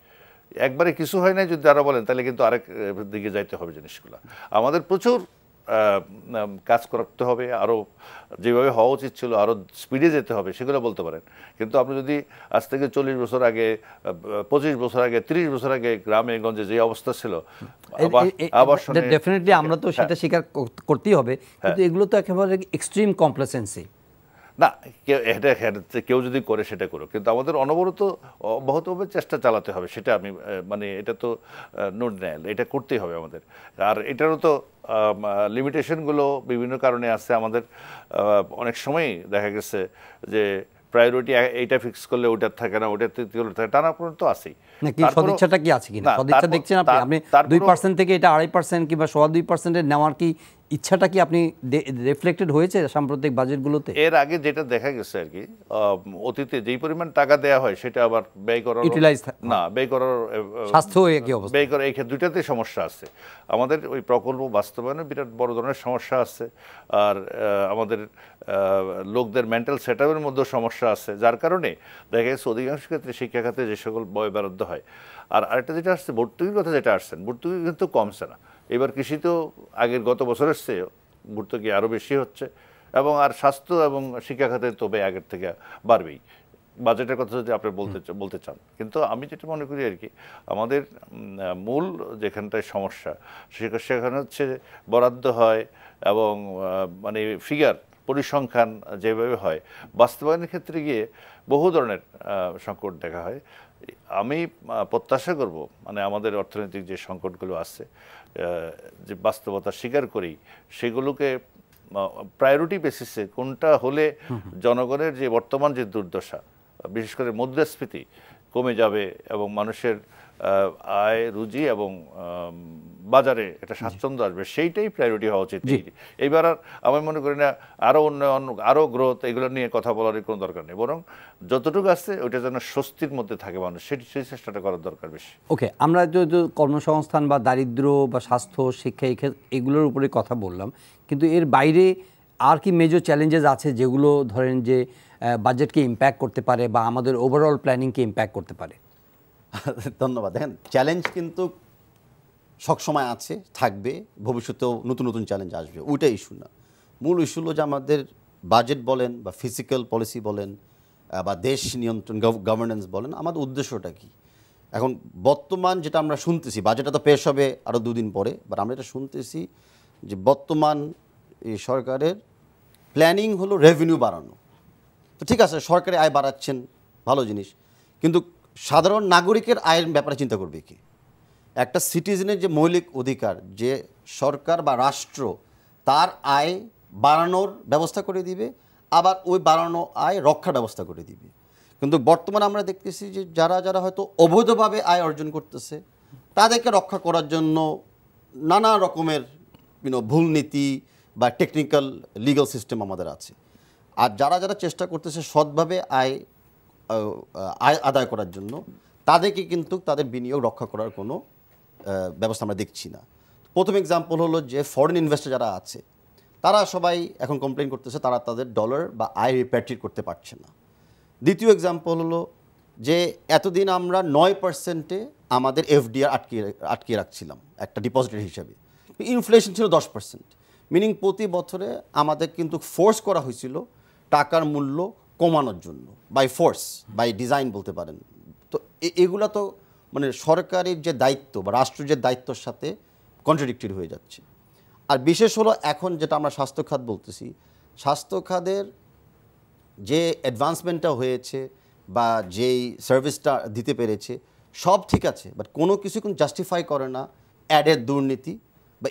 একবারে কিছু হয় নাই যদি তারা বলেন তাহলে কিন্তু আরেক দিকে যাইতে হবে জিনিসগুলো। আমাদের প্রচুর কাজ করতে হবে, আরও যেভাবে হওয়া উচিত ছিল আরও স্পিডে যেতে হবে সেগুলো বলতে পারেন। কিন্তু আপনি যদি আজ থেকে 40 বছর আগে, 25 বছর আগে, 30 বছর আগে গ্রামে গঞ্জে যে অবস্থা ছিল, ডেফিনেটলি আমরা তো সেটা স্বীকার করতেই হবে, কিন্তু এগুলো তো একেবারে এক্সট্রিম কমপ্লেসেন্সি না। কেউ যদি করে সেটা করুক, কিন্তু আমাদের অনবরত অব্যাহতভাবে চেষ্টা চালাতে হবে, সেটা আমি মানে এটা তো নোট নেয়, এটা করতেই হবে আমাদের। আর এটারও তো লিমিটেশনগুলো বিভিন্ন কারণে আছে। আমাদের অনেক সময়ই দেখা গেছে যে প্রায়োরিটি এইটা ফিক্স করলে ওইটার থাকে না, ওইটার থাকে, টানাপোড়েন তো আছেই। সদিচ্ছাটা কি আছে কিনা, সদিচ্ছা দেখছেন আপনি 2% থেকে এটা 2.5% কিংবা 2.25% নেওয়ার কি ইচ্ছাটা কি আপনি রিফ্লেক্টেড হয়েছে সাম্প্রতিক বাজেটগুলোতে? এর আগে যেটা দেখা গেছে আর কি, অতীতে যেই পরিমাণ টাকা দেওয়া হয় সেটা আবার ব্যয় করার ইউটিলাইজ না, ব্যয় করার স্বাস্থ্য একই অবস্থা, ব্যয় করার এই দুইটাতেই সমস্যা আছে। আমাদের ওই প্রকল্প বাস্তবায়নে বিরাট বড় ধরনের সমস্যা আছে, আর আমাদের লোকদের মেন্টাল সেট আপের মধ্যেও সমস্যা আছে, যার কারণে দেখা গেছে অধিকাংশ ক্ষেত্রে শিক্ষা খাতে যে সকল ব্যয় বরাদ্দ হয়। আর আরেকটা যেটা আসছে, ভর্তুকির কথা যেটা আসছেন, ভর্তুকি কিন্তু কমছে না। এবার কৃষিতেও আগের গত বছরের চেয়ে ভর্তুকি আরও বেশি হচ্ছে, এবং আর স্বাস্থ্য এবং শিক্ষা খাতে তো ব্যয় আগের থেকে বাড়বেই। বাজেটের কথা যদি আপনি বলতে চান, কিন্তু আমি যেটা মনে করি আর কি, আমাদের মূল যেখানটায় সমস্যা সেখানে হচ্ছে বরাদ্দ হয় এবং মানে ফিগার পরিসংখ্যান যেভাবে হয়, বাস্তবায়নের ক্ষেত্রে গিয়ে বহু ধরনের সংকট দেখা হয়। আমি প্রত্যাশা করব মানে আমাদের অর্থনৈতিক যে সংকটগুলো আছে, যে বাস্তবতা স্বীকার করি, সেগুলোকে প্রায়োরিটি বেসিসে কোনটা হলে জনগণের যে বর্তমান যে দুর্দশা, বিশেষ করে মুদ্রাস্ফীতি কমে যাবে এবং মানুষের আয় রুজি এবং বাজারে একটা স্বাচ্ছন্দ্য আসবে, সেইটাই প্রায়োরিটি হওয়া উচিত। এইবার আর আমি মনে করি না আরও উন্নয়ন, আরও গ্রোথ, এগুলো নিয়ে কথা বলার কোনো দরকার নেই, বরং যতটুকু আছে ওইটা যেন স্বস্তির মধ্যে থাকে মানুষ, সেই চেষ্টাটা করার দরকার বেশি। ওকে, আমরা যে কর্মসংস্থান বা দারিদ্র বা স্বাস্থ্য শিক্ষা এগুলোর উপরে কথা বললাম, কিন্তু এর বাইরে আর কি মেজর চ্যালেঞ্জেস আছে যেগুলো ধরেন যে বাজেটকে ইম্প্যাক্ট করতে পারে বা আমাদের ওভারঅল প্ল্যানিংকে ইম্প্যাক্ট করতে পারে? ধন্যবাদ। দেখেন, চ্যালেঞ্জ কিন্তু সবসময় আছে, থাকবে, ভবিষ্যতেও নতুন নতুন চ্যালেঞ্জ আসবে, ওইটা ইস্যু না। মূল ইস্যু হলো যে আমাদের বাজেট বলেন বা ফিজিক্যাল পলিসি বলেন বা দেশ নিয়ন্ত্রণ গভর্নেন্স বলেন, আমাদের উদ্দেশ্যটা কি। এখন বর্তমান যেটা আমরা শুনতেছি, বাজেটটা তো পেশ হবে আরও দুদিন পরে, বাট আমরা এটা শুনতেছি যে বর্তমান এই সরকারের প্ল্যানিং হলো রেভিনিউ বাড়ানো। তো ঠিক আছে, সরকারি আয় বাড়াচ্ছেন, ভালো জিনিস, কিন্তু সাধারণ নাগরিকের আয়ের ব্যাপারে চিন্তা করবে কি? একটা সিটিজেনের যে মৌলিক অধিকার, যে সরকার বা রাষ্ট্র তার আয় বাড়ানোর ব্যবস্থা করে দিবে, আবার ওই বাড়ানো আয় রক্ষার ব্যবস্থা করে দিবে। কিন্তু বর্তমানে আমরা দেখতেছি যে যারা হয়তো অবৈধভাবে আয় অর্জন করতেছে, তাদেরকে রক্ষা করার জন্য নানা রকমের ভুল নীতি বা টেকনিক্যাল লিগ্যাল সিস্টেম আমাদের আছে। আর যারা চেষ্টা করতেছে সৎভাবে আয় আদায় করার জন্য, তাদেরকে কিন্তু তাদের বিনিয়োগ রক্ষা করার কোনো ব্যবস্থা আমরা দেখছি না। প্রথম এক্সাম্পল হলো যে ফরেন ইনভেস্টর যারা আছে, তারা সবাই এখন কমপ্লেন করতেছে তারা তাদের ডলার বা আয় রিপ্যাট্রিয়েট করতে পারছে না। দ্বিতীয় এক্সাম্পল হলো যে এতদিন আমরা 9% আমাদের এফডিআর আটকিয়ে রাখছিলাম একটা ডিপোজিটের হিসাবে, ইনফ্লেশন ছিল 10%, মিনিং প্রতি বছরে আমাদের কিন্তু ফোর্স করা হয়েছিল টাকার মূল্য কমানোর জন্য, বাই ফোর্স, বাই ডিজাইন বলতে পারেন। তো এগুলো তো মানে সরকারের যে দায়িত্ব বা রাষ্ট্রের যে দায়িত্বর সাথে কন্ট্রাডিক্টরি হয়ে যাচ্ছে। আর বিশেষ হলো এখন যেটা আমরা স্বাস্থ্য খাত বলতেছি, স্বাস্থ্য খাতের যে অ্যাডভান্সমেন্টটা হয়েছে বা যেই সার্ভিসটা দিতে পেরেছে সব ঠিক আছে, বাট কোনো কিছু কিন্তু জাস্টিফাই করে না অ্যাডেড দুর্নীতি বা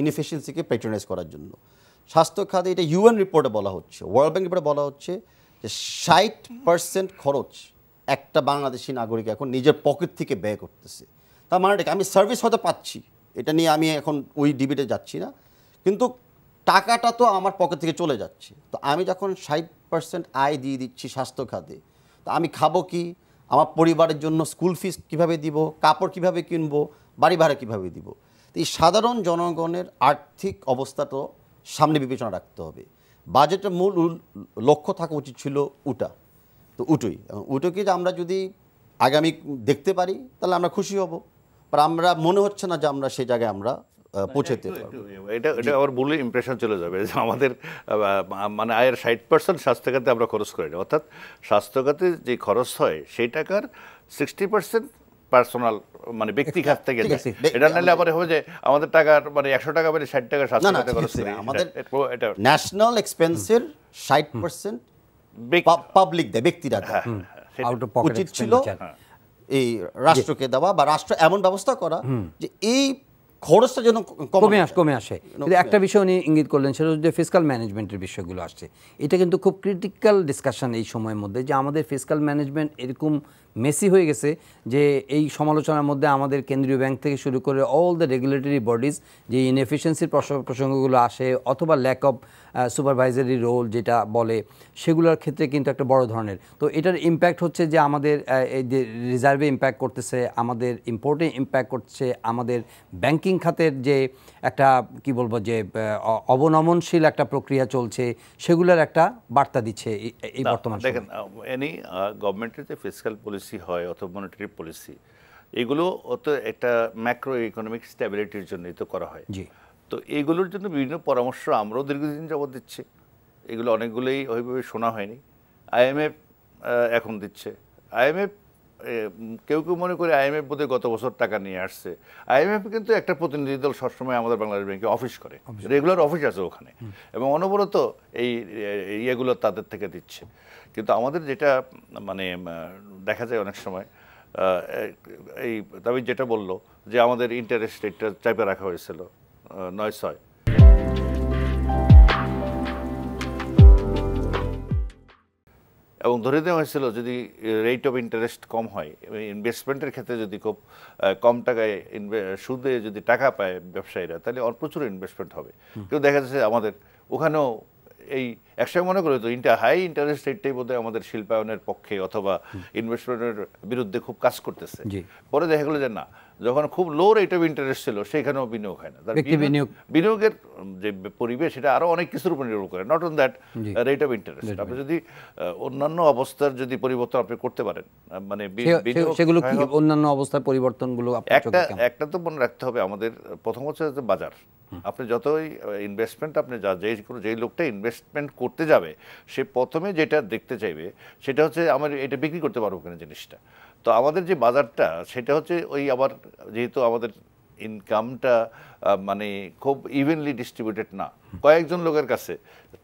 ইনএফিসিয়েন্সিকে প্যাট্রোনাইজ করার জন্য। স্বাস্থ্য খাতে এটা ইউএন রিপোর্টে বলা হচ্ছে, ওয়ার্ল্ড ব্যাংক রিপোর্টে বলা হচ্ছে যে 60% খরচ একটা বাংলাদেশি নাগরিক এখন নিজের পকেট থেকে ব্যয় করতেছে। তার মানেটা আমি সার্ভিস হয়তো পাচ্ছি, এটা নিয়ে আমি এখন ওই ডিবেটে যাচ্ছি না, কিন্তু টাকাটা তো আমার পকেট থেকে চলে যাচ্ছে। তো আমি যখন 60% আয় দিয়ে দিচ্ছি স্বাস্থ্য খাতে, তো আমি খাবো কি, আমার পরিবারের জন্য স্কুল ফিস কীভাবে দিব, কাপড় কীভাবে কিনবো, বাড়ি ভাড়া কীভাবে দিব। তো এই সাধারণ জনগণের আর্থিক অবস্থা তো সামনে বিবেচনা রাখতে হবে। বাজেটের মূল লক্ষ্য থাকা উচিত ছিল ওটা, তো ওটাকে যে আমরা যদি আগামী দেখতে পারি তাহলে আমরা খুশি হব, আর আমরা মনে হচ্ছে না যে আমরা সেই জায়গায় আমরা পৌঁছাতে পারবো। এটা আবার বলে ইমপ্রেশন চলে যাবে যে আমাদের মানে আয়ের 60% স্বাস্থ্যখাতে আমরা খরচ করি না, অর্থাৎ স্বাস্থ্যখাতে যে খরচ হয় সেই টাকার 60% পার্সোনাল মানে ব্যক্তি খাত থেকে, এটা নাহলে আবার হবে যে আমাদের টাকার মানে 100 টাকা বেড়ে 60 টাকা স্বাস্থ্য খাতে খরচ করি। আমাদের ন্যাশনাল এক্সপেন্সের 60% পাবলিক দেয়, ব্যক্তিরা দেয়, উচিত ছিল এই রাষ্ট্রকে দেওয়া বা রাষ্ট্র এমন ব্যবস্থা করা যে এই খরচটা যেন কমে আসে। কিন্তু একটা বিষয় উনি ইঙ্গিত করলেন, সেটা হচ্ছে ফিসকাল ম্যানেজমেন্টের বিষয়গুলো আসছে। এটা কিন্তু খুব ক্রিটিক্যাল ডিসকাশন এই সময়ের মধ্যে, যে আমাদের ফিসকাল ম্যানেজমেন্ট এরকম মেসি হয়ে গেছে যে এই সমালোচনার মধ্যে আমাদের কেন্দ্রীয় ব্যাংক থেকে শুরু করে অল দ্য রেগুলেটরি বডিজ যে ইনএফিসিয়েন্সির প্রসঙ্গগুলো আসে অথবা ল্যাক অফ সুপারভাইজারি রোল যেটা বলে সেগুলোর ক্ষেত্রে কিন্তু একটা বড় ধরনের। তো এটার ইম্প্যাক্ট হচ্ছে যে আমাদের এই যে রিজার্ভে ইম্প্যাক্ট করতেছে, আমাদের ইম্পোর্টে ইম্প্যাক্ট করছে, আমাদের ব্যাংকিং খাতের যে একটা কি বলবো যে অবনমনশীল একটা প্রক্রিয়া চলছে সেগুলোর একটা বার্তা দিচ্ছে এই বর্তমান সময়ে। দেখেন এনি গভর্নমেন্টের যে ফিসক্যাল পলিসি হয় অথবা মনিটারি পলিসি এগুলো অত একটা ম্যাক্রো ইকোনমিক স্ট্যাবিলিটির জন্যই তো করা হয়। জি, তো এইগুলোর জন্য বিভিন্ন পরামর্শ আমরাও দীর্ঘদিন যাবৎ দিচ্ছি, এগুলো অনেকগুলোই ওইভাবে শোনা হয়নি। আইএমএফ এখন দিচ্ছে। আইএমএফ কেউ কেউ মনে করে আইএমএফ বোধহয় গত বছর টাকা নিয়ে আসছে। আইএমএফ কিন্তু একটা প্রতিনিধি দল সবসময় আমাদের বাংলাদেশ ব্যাংকে অফিস করে, রেগুলার অফিস আছে ওখানে, এবং অনবরত এই ইয়েগুলো তাদের থেকে দিচ্ছে। কিন্তু আমাদের যেটা মানে দেখা যায় অনেক সময় এই তবে যেটা বললো যে আমাদের ইন্টারেস্ট রেটটা চাপে রাখা হয়েছিল 9.6, এবং ধরে দেওয়া হয়েছিল যদি রেট অফ ইন্টারেস্ট কম হয়, ইনভেস্টমেন্টের ক্ষেত্রে যদি খুব কম টাকায় সুদে যদি টাকা পায় ব্যবসায়ীরা তাহলে প্রচুর ইনভেস্টমেন্ট হবে। কিন্তু দেখা যাচ্ছে আমাদের ওখানেও এই একসময় মনে করে তো হাই ইন্টারেস্ট রেটটাই বোধহয় আমাদের শিল্পায়নের পক্ষে অথবা ইনভেস্টমেন্টের বিরুদ্ধে খুব কাজ করতেছে। পরে দেখা গেলো যে না, যখন খুব লো রেট অফ ইন্টারেস্ট ছিল সেখানেও বিনিয়োগ হয় না। বিনিয়োগের যে পরিবেশ সেটা আরো অনেক কিছুর উপর নির্ভর করে, not on that rate of interest. আপনি যদি অন্যান্য অবস্থার যদি পরিবর্তন আপনি করতে পারেন, মানে সেগুলো কি অন্যান্য অবস্থার পরিবর্তনগুলো একটা তো মনে রাখতে হবে আমাদের প্রথম হচ্ছে বাজার। আপনি যতই ইনভেস্টমেন্ট আপনি যেই লোকটা ইনভেস্টমেন্ট করতে যাবে সে প্রথমে যেটা দেখতে চাইবে সেটা হচ্ছে আমার এটা বিক্রি করতে পারবো কিনা জিনিসটা। তো আমাদের যে বাজারটা সেটা হচ্ছে ওই আবার যেহেতু আমাদের ইনকামটা মানে খুব ইভেনলি ডিস্ট্রিবিউটেড না, কয়েকজন লোকের কাছে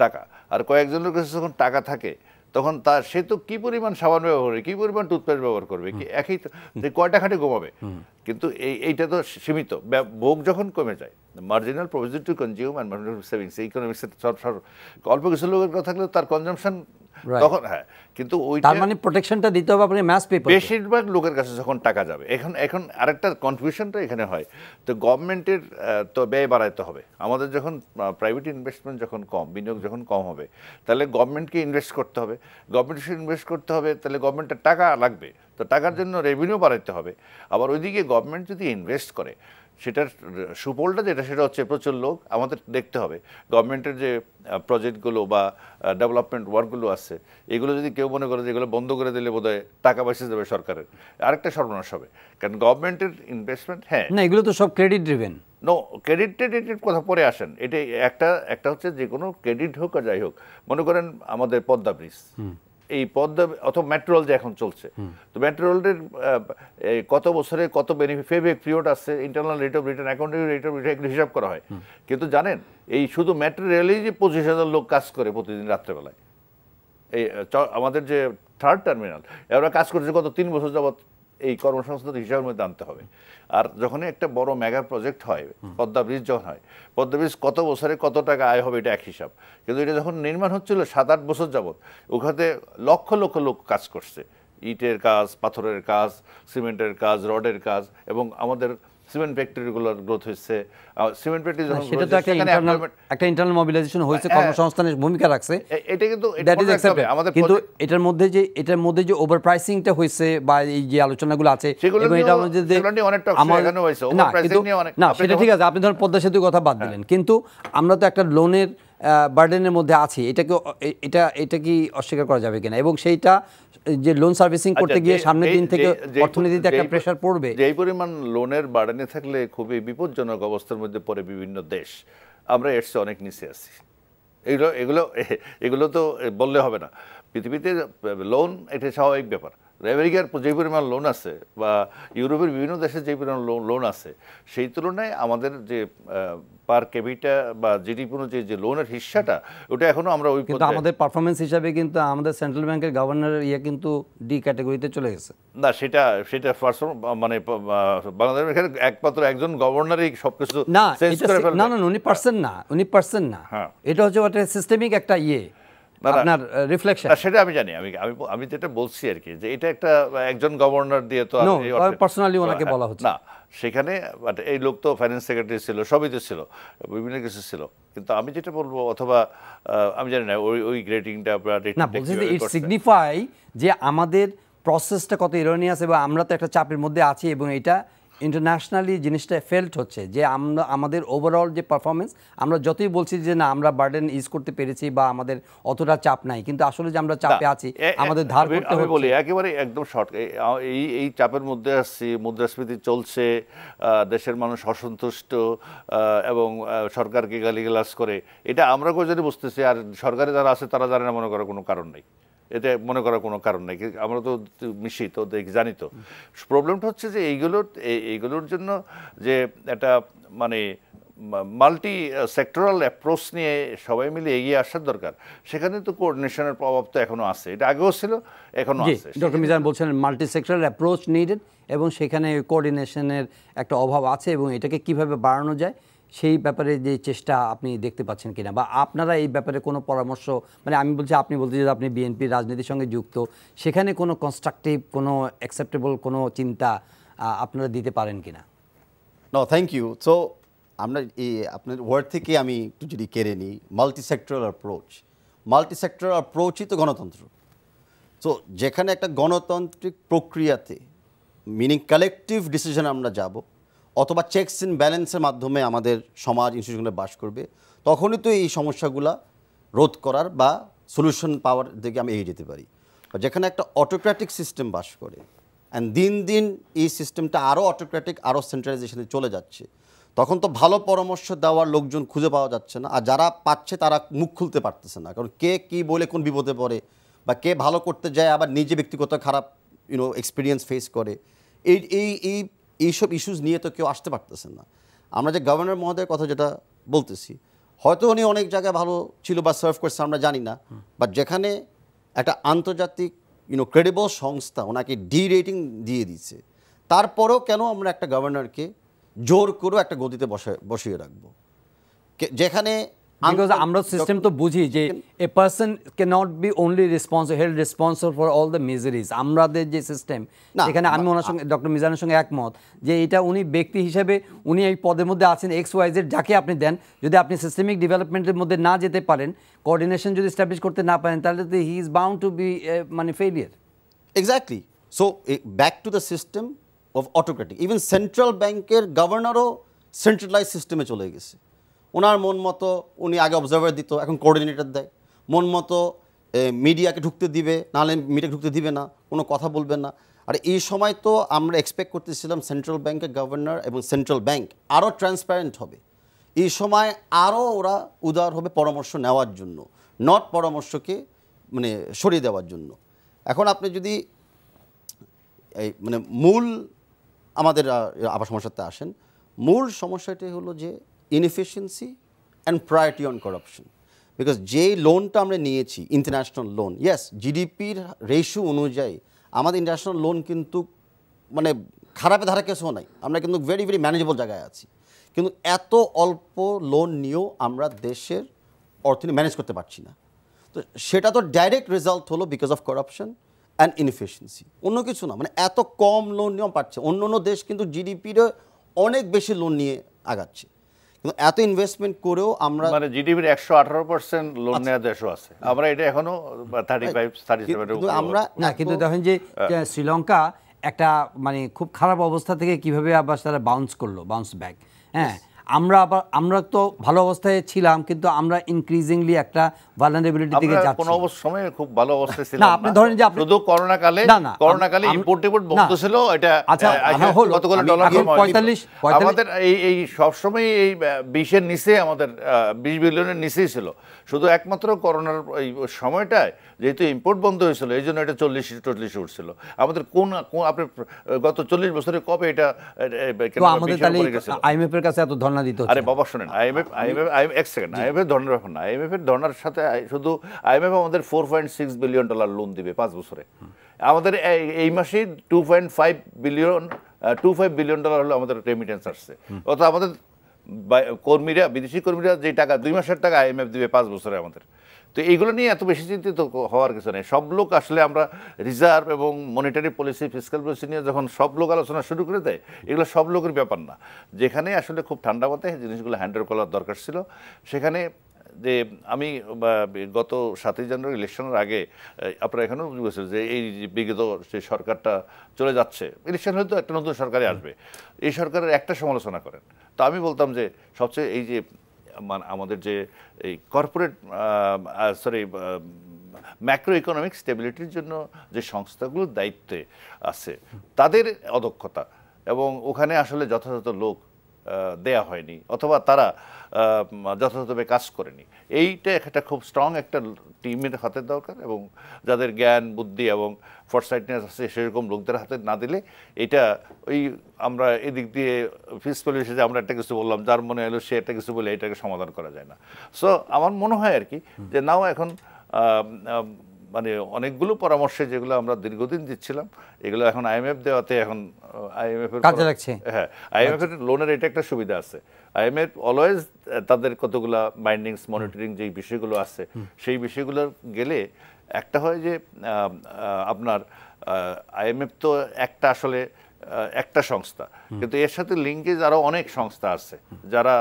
টাকা, আর কয়েকজন লোকের কাছে যখন টাকা থাকে তখন সে তো কি পরিমাণ সাবান ব্যবহার করবে, কি পরিমাণ টুথপেস্ট ব্যবহার করবে, কি একই যে কয়টা খাটে ঘুমাবে। কিন্তু এইটা তো সীমিত। ভোগ যখন কমে যায়, marginal provision to consume and marginal savings, ইকোনমিক্সের অল্প কিছু লোকের কথা থাকলে তার কনজাম্পশন তখন কিন্তু তার মানে প্রোটেকশনটা দিতে হবে আপনি ম্যাস পেপার। বেশিরভাগ লোকের কাছে যখন টাকা যাবে, এখন আরেকটা কনফিউশনটা এখানে হয়, তো গভর্নমেন্টের তো ব্যয় বাড়াইতে হবে। আমাদের যখন প্রাইভেট ইনভেস্টমেন্ট যখন কম, বিনিয়োগ যখন কম হবে, তাহলে গভর্নমেন্টকে ইনভেস্ট করতে হবে। গভর্নমেন্টকে ইনভেস্ট করতে হবে, তাহলে গভর্নমেন্টের টাকা লাগবে, তো টাকার জন্য রেভিনিউ বাড়াইতে হবে। আবার ওইদিকে গভর্নমেন্ট যদি ইনভেস্ট করে সেটার সুফলটা যেটা সেটা হচ্ছে প্রচুর লোক আমাদের দেখতে হবে। গভর্নমেন্টের যে প্রজেক্টগুলো বা ডেভেলপমেন্ট ওয়ার্কগুলো আছে এগুলো যদি কেউ মনে করে যে এগুলো বন্ধ করে দিলে বোধহয় টাকা বেঁচে যাবে সরকারের, আরেকটা সর্বনাশ হবে। কারণ গভর্নমেন্টের ইনভেস্টমেন্ট না, এগুলো তো সব ক্রেডিট ড্রিভেন। নো, ক্রেডিটের কথা পরে আসেন। এটা একটা হচ্ছে যে কোনো ক্রেডিট হোক আর যাই হোক, মনে করেন আমাদের পদ্মা ব্রিজ, এই পদ্মা অথবা মেট্রো রেল যে এখন চলছে, তো মেট্রো রেলের কত বছরে কত বেনিফিট পিরিয়ড আছে, internal rate of return, accounting rate of return, এগুলো হিসাব করা হয়। কিন্তু জানেন এই শুধু মেট্রো রেলেই যে 25,000 লোক কাজ করে প্রতিদিন রাত্রেবেলায়, এই আমাদের যে থার্ড টার্মিনাল এরা কাজ করছে কত 3 বছর যাবৎ, এই কর্মসংস্থান হিসাবের মধ্যে আনতে হবে। আর যখনই একটা বড় মেগা প্রজেক্ট হয়, পদ্মা ব্রিজ যখন হয়, পদ্মা ব্রিজ কত বছরে কত টাকা আয় হবে এটা এক হিসাব। কিন্তু এটা যখন নির্মাণ হচ্ছিল 7-8 বছর যাবৎ, ওখানে লক্ষ লক্ষ লোক কাজ করছে, ইটের কাজ, পাথরের কাজ, সিমেন্টের কাজ, রডের কাজ, এবং আমাদের সিমেন্ট ফ্যাক্টরিগুলোর গ্রোথ হচ্ছে। সিমেন্ট ফ্যাক্টরি যখন সেটা তো একটা ইন্টারনাল মোবিলাইজেশন হয়েছে, কর্মসংস্থানের ভূমিকা রাখছে, এটা কিন্তু আমাদের কিন্তু এটার মধ্যে যে ওভার প্রাইসিংটা হয়েছে বা এই যে আলোচনাগুলো আছে এবং এটা আমাদের না সেটা ঠিক আছে, আপনি ধরুন পদ্মা সেতুর কথা বাদ দিলেন, কিন্তু আমরা তো একটা লোনের বার্ডেনের মধ্যে আছি, এটা কি অস্বীকার করা যাবে কিনা? এবং সেইটা যে লোন সার্ভিসিং করতে গিয়ে সামনের দিন থেকে অর্থনীতিতে একটা প্রেসার পড়বে। এই পরিমাণ লোনের বার্ডেনে থাকলে খুবই বিপজ্জনক অবস্থার মধ্যে পড়ে বিভিন্ন দেশ। আমরা এর চেয়ে অনেক নিচে আছি। এগুলো তো বললে হবে না। পৃথিবীতে লোন এটা স্বাভাবিক ব্যাপার। আমেরিকার যে পরিমাণ লোন আছে বা ইউরোপের বিভিন্ন দেশে যে পরিমাণ লোন আছে, সেই তুলনায় আমাদের যে পার ক্যাপিটা বা জিডিপি অনুযায়ী যে লোনের হিস্সাটা, ওটা এখনো আমরা ওই কিন্তু আমাদের পারফরমেন্স হিসাবে কিন্তু আমাদের সেন্ট্রাল ব্যাংকের গভর্নরের কিন্তু ডি ক্যাটাগরিতে চলে গেছে। না, সেটা মানে বাংলাদেশের একমাত্র একজন গভর্নরই সবকিছু না, উনি পারছেন না, এটা হচ্ছে একটা সিস্টেমিক একটা না, আপনার রিফ্লেকশন। সেটা আমি জানি, আমি আমি আমি যেটা বলছি আর কি, যে এটা একটা একজন গভর্নর দিয়ে তো No, পার্সোনালি ওনাকে বলা হচ্ছে না, সেখানে এই লোক তো ফাইন্যান্স সেক্রেটারি ছিল, সবই তো ছিল, বিভিন্ন কিছু ছিল। কিন্তু আমি যেটা বলবো, অথবা আমি জানি না ওই গ্রেডিংটা বা না, বলছি যে ইট সিগনিফাই যে আমাদের প্রসেসটা কত ইরোনিয়াস, এবং আমরা তো একটা চাপের মধ্যে আছি, এবং এটা ইন্টারন্যাশনালি জিনিসটা ফেল্ট হচ্ছে যে আমরা আমাদের ওভারঅল যে পারফরমেন্স, আমরা যতই বলছি যে না আমরা বার্ডেন ইজ করতে পেরেছি বা আমাদের অতটা চাপ নাই, কিন্তু আসলে যে আমরা চাপে আছি, আমাদের ধার করতে আমি হচ্ছে। বলি একেবারে একদম শর্ট, এই চাপের মধ্যে আসছি, মুদ্রাস্ফীতি চলছে, দেশের মানুষ অসন্তুষ্ট, এবং সরকারকে গালিগালাজ করে, এটা আমরা কেউ যদি বুঝতেছি, আর সরকারে যারা আছে তারা জানে না, মনে করার কোনো কারণ নেই, এতে মনে করার কোনো কারণ নেই। আমরা তো মিশি তো, জানি তো। প্রবলেমটা হচ্ছে যে এইগুলোর জন্য যে একটা মানে মাল্টি সেক্টরাল অ্যাপ্রোচ নিয়ে সবাই মিলে এগিয়ে আসার দরকার। সেখানে তো কোঅর্ডিনেশনের প্রভাব তো এখনো আছে, এটা আগেও ছিল, এখনো আছে। ডক্টর মিজান বলছেন মাল্টি সেক্টরাল অ্যাপ্রোচ নিডেড, এবং সেখানে কোঅর্ডিনেশনের একটা অভাব আছে, এবং এটাকে কিভাবে বাড়ানো যায় সেই ব্যাপারে যে চেষ্টা আপনি দেখতে পাচ্ছেন কিনা, বা আপনারা এই ব্যাপারে কোনো পরামর্শ, মানে আমি বলছি, আপনি বলতে যে আপনি বিএনপির রাজনীতির সঙ্গে যুক্ত, সেখানে কোনো কনস্ট্রাকটিভ, কোনো অ্যাকসেপ্টেবল কোনো চিন্তা আপনারা দিতে পারেন কিনা? No, thank you. সো আমরা আপনার ওয়ার্ড থেকে আমি একটু যদি কেড়ে নিই, মাল্টি সেক্টরাল অ্যাপ্রোচই তো গণতন্ত্র। সো যেখানে একটা গণতান্ত্রিক প্রক্রিয়াতে, মিনিং কালেকটিভ ডিসিশন আমরা যাব, অথবা চেকস অ্যান্ড ব্যালেন্সের মাধ্যমে আমাদের সমাজ ইনস্টিটিউশনে বাস করবে, তখনই তো এই সমস্যাগুলা রোধ করার বা সলিউশন পাওয়ার দিকে আমি এগিয়ে যেতে পারি। যেখানে একটা অটোক্র্যাটিক সিস্টেম বাস করে, অ্যান্ড দিন দিন এই সিস্টেমটা আরও অটোক্র্যাটিক, আরও সেন্ট্রালাইজেশনে চলে যাচ্ছে, তখন তো ভালো পরামর্শ দেওয়ার লোকজন খুঁজে পাওয়া যাচ্ছে না, আর যারা পাচ্ছে তারা মুখ খুলতে পারতেছে না, কারণ কে কী বলে কোন বিপদে পড়ে, বা কে ভালো করতে যায় আবার নিজে ব্যক্তিগত খারাপ এক্সপিরিয়েন্স ফেস করে, এইসব ইস্যুস নিয়ে তো কেউ আসতে পারতেছে না। আমরা যে গভর্নর মহোদয়ের কথা যেটা বলতেছি, হয়তো উনি অনেক জায়গায় ভালো ছিল বা সার্ভ করছে আমরা জানি না, বাট যেখানে একটা আন্তর্জাতিক ক্রেডিবল সংস্থা ওনাকে ডি রেটিং দিয়ে দিচ্ছে, তারপরেও কেন আমরা একটা গভর্নরকে জোর করেও একটা গদিতে বসিয়ে রাখবো, যেখানে Because আমরা সিস্টেম তো বুঝি যে a person cannot be only held responsible for all the miseries. আমাদের যে সিস্টেম, এখানে আমি ওনার সঙ্গে, ডক্টর মিজানের সঙ্গে একমত যে এটা উনি ব্যক্তি হিসেবে উনি এই পদের মধ্যে আছেন, XYZ যাকে আপনি দেন, যদি আপনি সিস্টেমিক ডেভেলপমেন্টের মধ্যে না যেতে পারেন, কোঅর্ডিনেশন যদি এস্টাবলিশ করতে না পারেন, তাহলে তো he is bound to be মানে failure. Exactly. So back to the system of autocratic. Even central ব্যাংকের গভর্নরও সেন্ট্রালাইজ সিস্টেমে চলে গেছে। ওনার মন মতো উনি আগে অবজারভার দিত, এখন কোঅর্ডিনেটর দেয়, মন মতো মিডিয়াকে ঢুকতে দিবে, নাহলে মিডিয়া ঢুকতে দিবে না, কোনো কথা বলবে না। আর এই সময় তো আমরা এক্সপেক্ট করতেছিলাম সেন্ট্রাল ব্যাংকের গভর্নর এবং সেন্ট্রাল ব্যাংক আরও ট্রান্সপারেন্ট হবে, এই সময় আরও ওরা উদার হবে পরামর্শ নেওয়ার জন্য, নট পরামর্শকে মানে সরিয়ে দেওয়ার জন্য। এখন আপনি যদি এই মানে মূল আমাদের আবার সমস্যাতে আসেন, মূল সমস্যাটি হলো যে inefficiency and priority on corruption. Because যেই লোনটা আমরা নিয়েছি ইন্টারন্যাশনাল লোন, ইয়েস জিডিপির রেশিও অনুযায়ী আমাদের ইন্টারন্যাশনাল লোন কিন্তু মানে খারাপে ধারা কেসও নাই, আমরা কিন্তু ভেরি ভেরি ম্যানেজেবল জায়গায় আছি, কিন্তু এত অল্প লোন নিয়েও আমরা দেশের অর্থনীতি ম্যানেজ করতে পারছি না। তো সেটা তো ডাইরেক্ট রেজাল্ট হলো বিকজ অফ করাপশন অ্যান্ড ইনএফিশিয়েন্সি, অন্য কিছু না। মানে এত কম লোন নিয়েও পাচ্ছে, অন্য অন্য দেশ কিন্তু জিডিপির অনেক বেশি লোন নিয়ে আগাচ্ছে, কিন্তু এত ইনভেস্টমেন্ট করেও আমরা মানে জিডিপির 118% লোন নেওয়া দেশও আছে, আমরা এটা এখনো 35-37 আমরা না। কিন্তু দেখেন যে শ্রীলঙ্কা একটা মানে খুব খারাপ অবস্থা থেকে কিভাবে আবার তারা বাউন্স ব্যাক। হ্যাঁ, আমরা তো ভালো অবস্থায় ছিলাম, কিন্তু আমরা ইনক্রিজিংলি একটা ভালনারেবিলিটি দিকে যাচ্ছি। কোন সময় খুব ভালো অবস্থায় ছিলাম না। আপনি ধরেন যে আপনি শুধু করোনাকালে ইম্পোর্ট বন্ধ ছিল, এটা কতগুলো ডলার আমাদের এই সব সময় এই 20-এর নিচে, আমাদের 20 বিলিয়নের নিচেই ছিল। শুধু একমাত্র করোনার এই সময়টায় যেহেতু ইম্পোর্ট বন্ধ হয়েছিল, এই জন্য এটা 40-40 উঠছিল। আমাদের কোন আপনি গত 40 বছরে কবে এটা আমাদের তাহলে IMF এর কাছে এত ধর্ণা দিতে হচ্ছে? আরে বাবা শুনেন, IMF এক সেকেন্ড, IMF ধর্ণার ব্যাপার না। IMF এর ধর্ণার সাথে শুধু IMF আমাদের $4.6 বিলিয়ন লোন দিবে 5 বছরে। আমাদের এই মাসে $2.5 বিলিয়ন হলো আমাদের রেমিটেন্স আসছে। অর্থাৎ আমাদের কর্মীরা, বিদেশি কর্মীরা যে টাকা 2 মাসের টাকা IMF দিবে 5 বছরে আমাদের। তো তো এইগুলো নিয়ে এত বেশি চিন্তিত হওয়ার কিছু নেই। সব লোক আসলে আমরা রিজার্ভ এবং মনিটারি পলিসি, ফিসক্যাল পলিসি নিয়ে যখন সব লোক আলোচনা শুরু করে দেয়, এগুলো সব লোকের ব্যাপার না। যেখানে আসলে খুব ঠান্ডা মাথায় জিনিসগুলো হ্যান্ডেল করার দরকার ছিল, সেখানে যে আমি গত 7ই জানুয়ারি ইলেকশনের আগে আপনারা এখানেও বুঝেছেন যে এই বিগত যে সরকারটা চলে যাচ্ছে, ইলেকশন হয়তো একটা নতুন সরকারে আসবে, এই সরকারের একটা সমালোচনা করেন। তো আমি বলতাম যে সবচেয়ে এই যে আমাদের যে এই কর্পোরেট ম্যাক্রো ইকোনমিক স্টেবিলিটির জন্য যে সংস্থাগুলোর দায়িত্বে আছে তাদের অদক্ষতা, এবং ওখানে আসলে যথাযথ লোক দেয়া হয়নি অথবা তারা যথাযথভাবে কাজ করেনি। এইটা একটা খুব স্ট্রং একটা টিমের হাতে দরকার, এবং যাদের জ্ঞান বুদ্ধি এবং ফরসাইটনেস আছে সেরকম লোকদের হাতে না দিলে এটা ওই আমরা এদিক দিয়ে পিসফুল হিসেবে আমরা একটা কিছু বললাম, যার মনে এলো সে একটা কিছু বলে এটাকে সমাধান করা যায় না। সো আমার মনে হয় আর কি যে নাও এখন মানে অনেকগুলো পরামর্শে যেগুলো আমরা দীর্ঘদিন দিচ্ছিলাম, এগুলো এখন আইএমএফ দেওয়াতে এখন আইএমএফ এর কাজে লাগছে। হ্যাঁ, আইএমএফ এর লোনের এটা একটা সুবিধা আছে। আইএমএফ অলওয়েজ তাদের কতগুলা বাইন্ডিংস মনিটরিং যে বিষয়গুলো আছে সেই বিষয়গুলো গেলে একটা হয় যে আপনার আইএমএফ তো একটা আসলে একটা সংস্থা, কিন্তু এর সাথে লিঙ্কেজ আরো অনেক সংস্থা আছে যারা